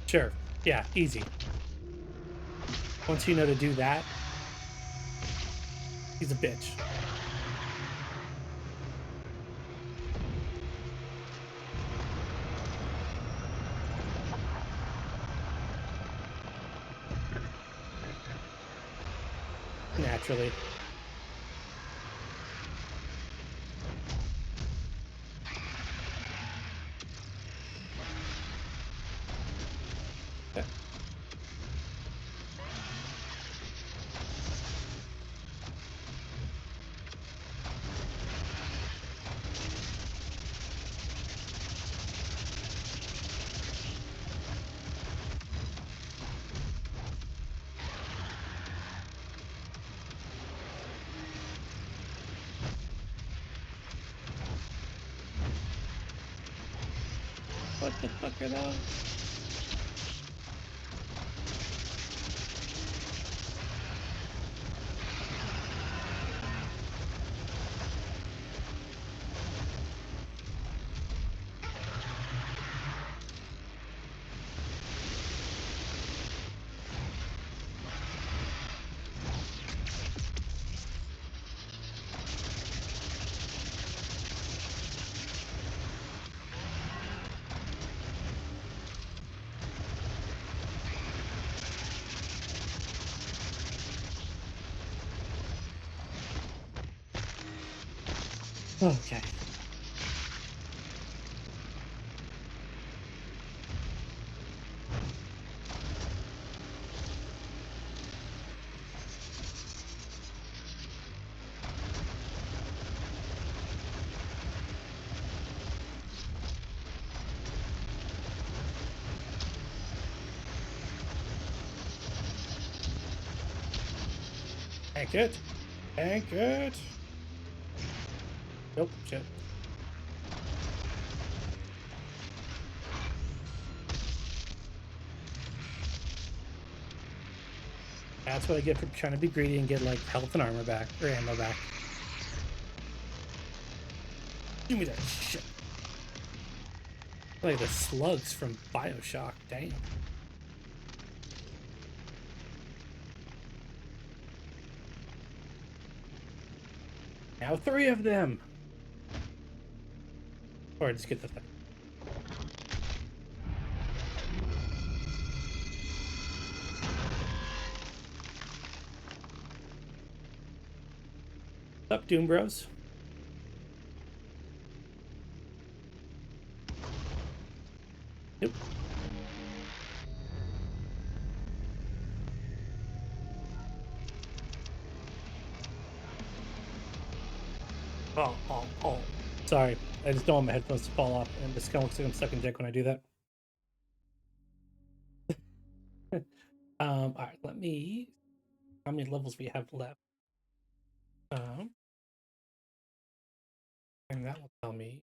S1: Sure. Yeah, easy. Once you know to do that, he's a bitch. Naturally. Okay. What the fuck are those? Okay. Ain't good. Ain't good. Nope, shit. That's what I get for trying to be greedy and get, like, health and armor back, or ammo back. Give me that shit. Like the slugs from Bioshock, damn. Now 3 of them! Or just get the thing. What's up, Doom Bros? Nope. Oh. Sorry. I just don't want my headphones to fall off, and this kind of looks like I'm sucking dick when I do that. Alright, let me... How many levels we have left? And that will tell me...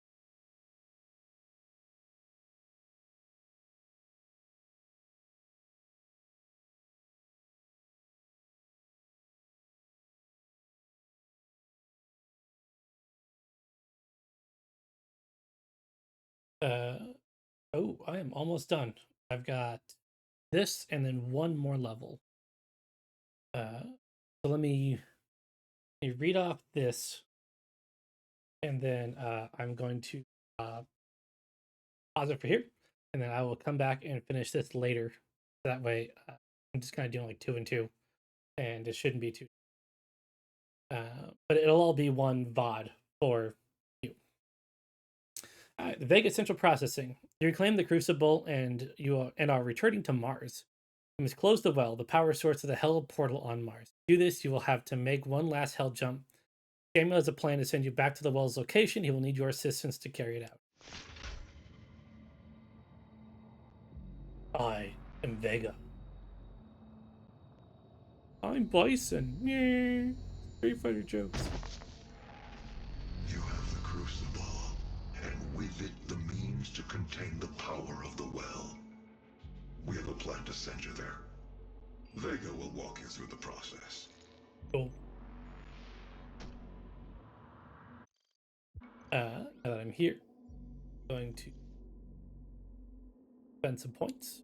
S1: Uh, oh, I am almost done. I've got this and then one more level. So let me read off this, and then I'm going to uh, pause it for here, and then I will come back and finish this later. That way, I'm just kind of doing like two and two, and it shouldn't be too. But it'll all be one VOD for you. The Vega Central Processing. You reclaim the Crucible, and are returning to Mars. You must close the well, the power source of the Hell portal on Mars. To do this, you will have to make one last Hell jump. Samuel has a plan to send you back to the well's location. He will need your assistance to carry it out. I am Vega. I'm Bison. Yeah. Street Fighter jokes.
S2: You have the Crucible, and with it the means to contain the power of the well. We have a plan to send you there. Vega will walk you through the process.
S1: Cool. Now that I'm here, I'm going to spend some points.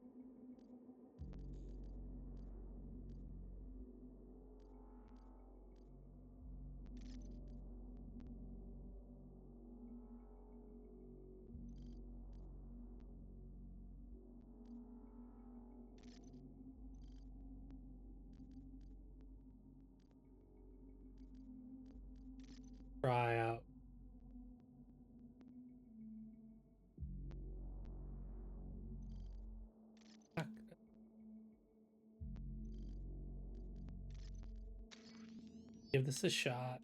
S1: Try out. Give this a shot.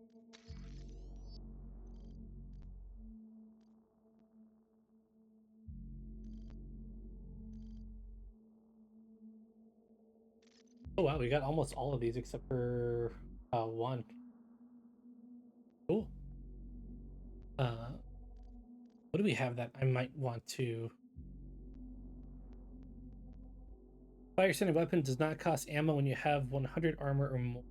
S1: Oh wow, we got almost all of these except for one. Cool. What do we have that I might want to? Fire sending weapon does not cost ammo when you have 100 armor or more.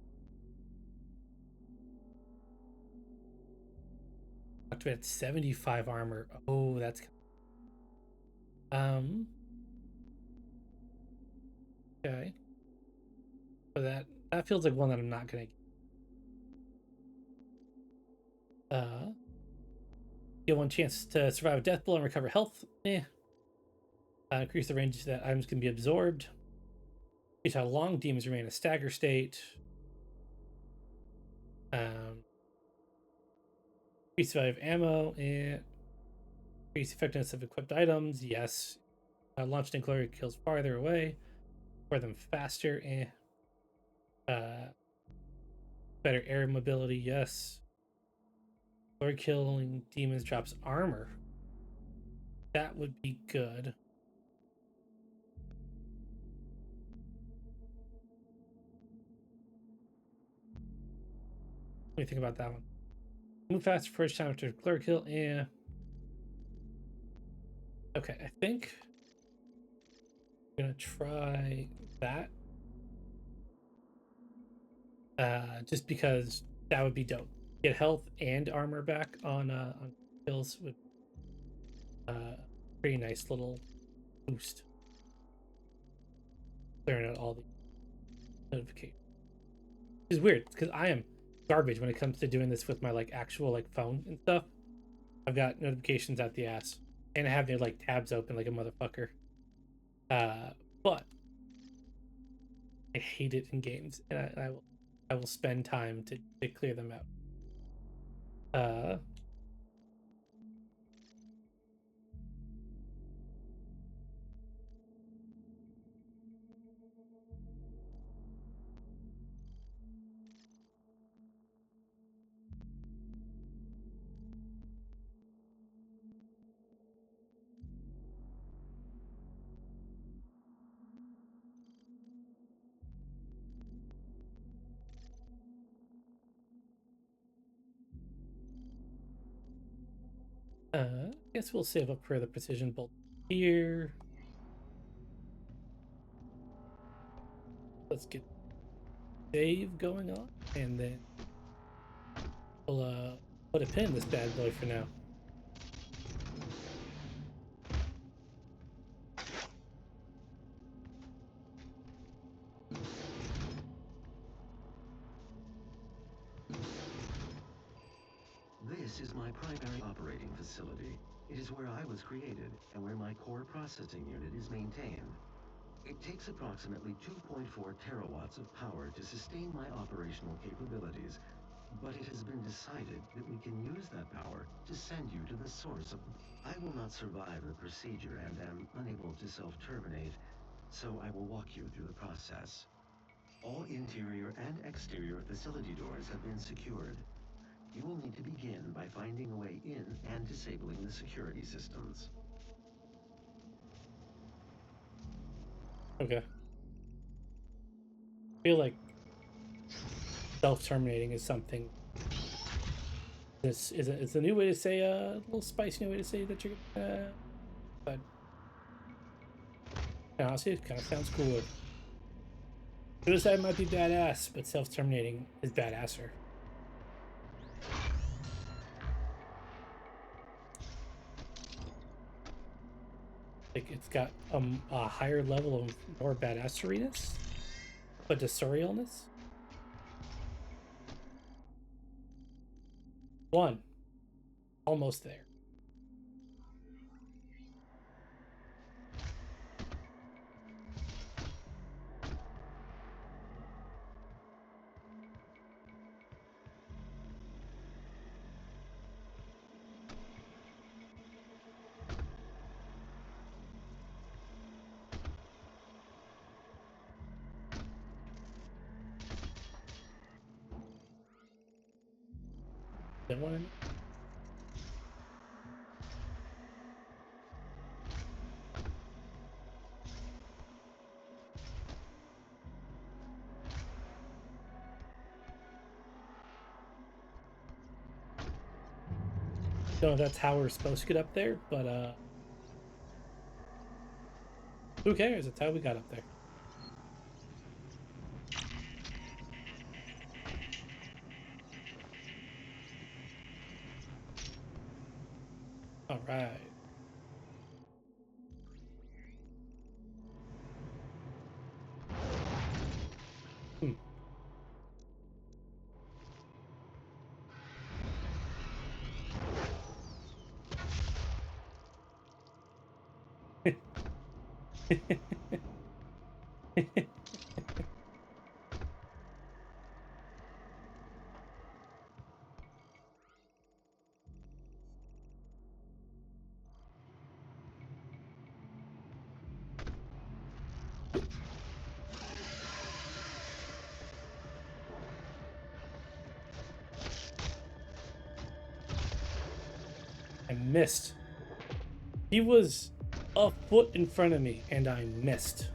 S1: Activate 75 armor. Oh, that's um. Okay. So that feels like one that I'm not gonna. Get one chance to survive a death blow and recover health. Increase the range that items can be absorbed. Increase how long demons remain in a stagger state. Increase value of ammo and increase effectiveness of equipped items. Yes. Launched in glory kills farther away. For them faster. Better air mobility. Yes. Glory killing demons drops armor. That would be good. What do you think about that one? Move fast first time after glory kill. Yeah. Okay, I think I'm gonna try that. Just because that would be dope. Get health and armor back on kills with pretty nice little boost. Clearing out all the notifications. It's weird because I am garbage when it comes to doing this with my like actual like phone and stuff. I've got notifications out the ass, and I have their like tabs open like a motherfucker. But I hate it in games, and I will spend time to clear them out. Uh, I guess we'll save up for the precision bolt here. Let's get save going on, and then we'll put a pin in this bad boy for now.
S3: This is my primary operating facility. It is where I was created and where my core processing unit is maintained. It takes approximately 2.4 terawatts of power to sustain my operational capabilities, but it has been decided that we can use that power to send you to the source of... I will not survive the procedure and am unable to self-terminate, so I will walk you through the process. All interior and exterior facility doors have been secured. You will need to begin by finding a way in and disabling the security systems.
S1: Okay. I feel like self-terminating is something. This is it's a new way to say a little spicy new way to say that you're but honestly it kind of sounds cooler. Suicide might be badass, but self-terminating is badasser. Like it's got a higher level of more badasseriness, but dissorialness. One, almost there. That one. Don't know if that's how we're supposed to get up there, but who cares? It's how we got up there. All right. Hmm. I missed. He was a foot in front of me, and I missed.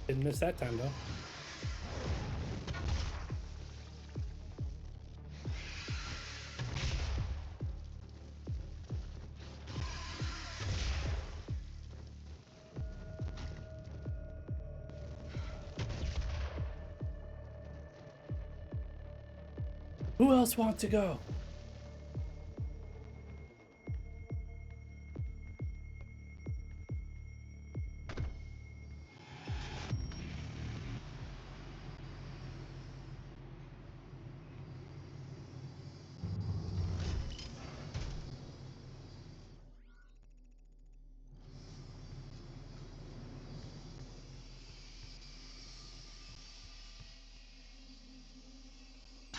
S1: Didn't miss that time though. Who else wants to go?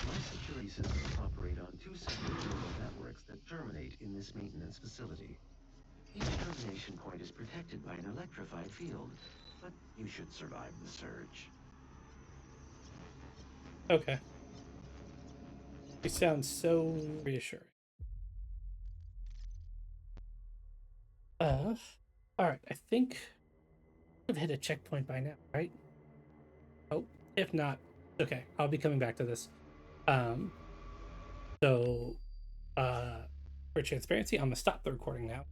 S3: My security systems operate on two separate neural networks that terminate in this maintenance facility. Each termination point is protected by an electrified field, but you should survive the surge.
S1: Okay. You sound so reassuring. Uh, all right. I think we've hit a checkpoint by now, right? Oh, if not, okay. I'll be coming back to this. Um, so, uh, for transparency, I'm gonna stop the recording now,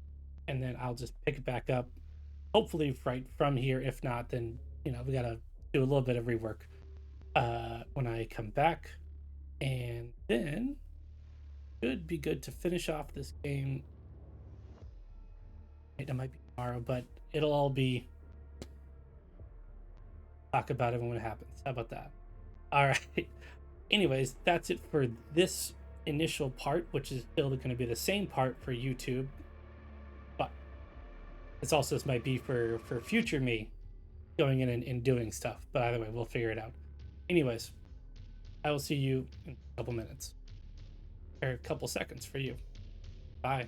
S1: and then I'll just pick it back up. Hopefully, right from here. If not, then we gotta do a little bit of rework. When I come back, and then should be good to finish off this game. It might be tomorrow, but it'll all be talk about it when it happens. How about that? All right. Anyways, that's it for this initial part, which is still going to be the same part for YouTube, but this might be for future me going in and doing stuff. But either way, we'll figure it out. Anyways, I will see you in a couple minutes or a couple seconds for you. Bye.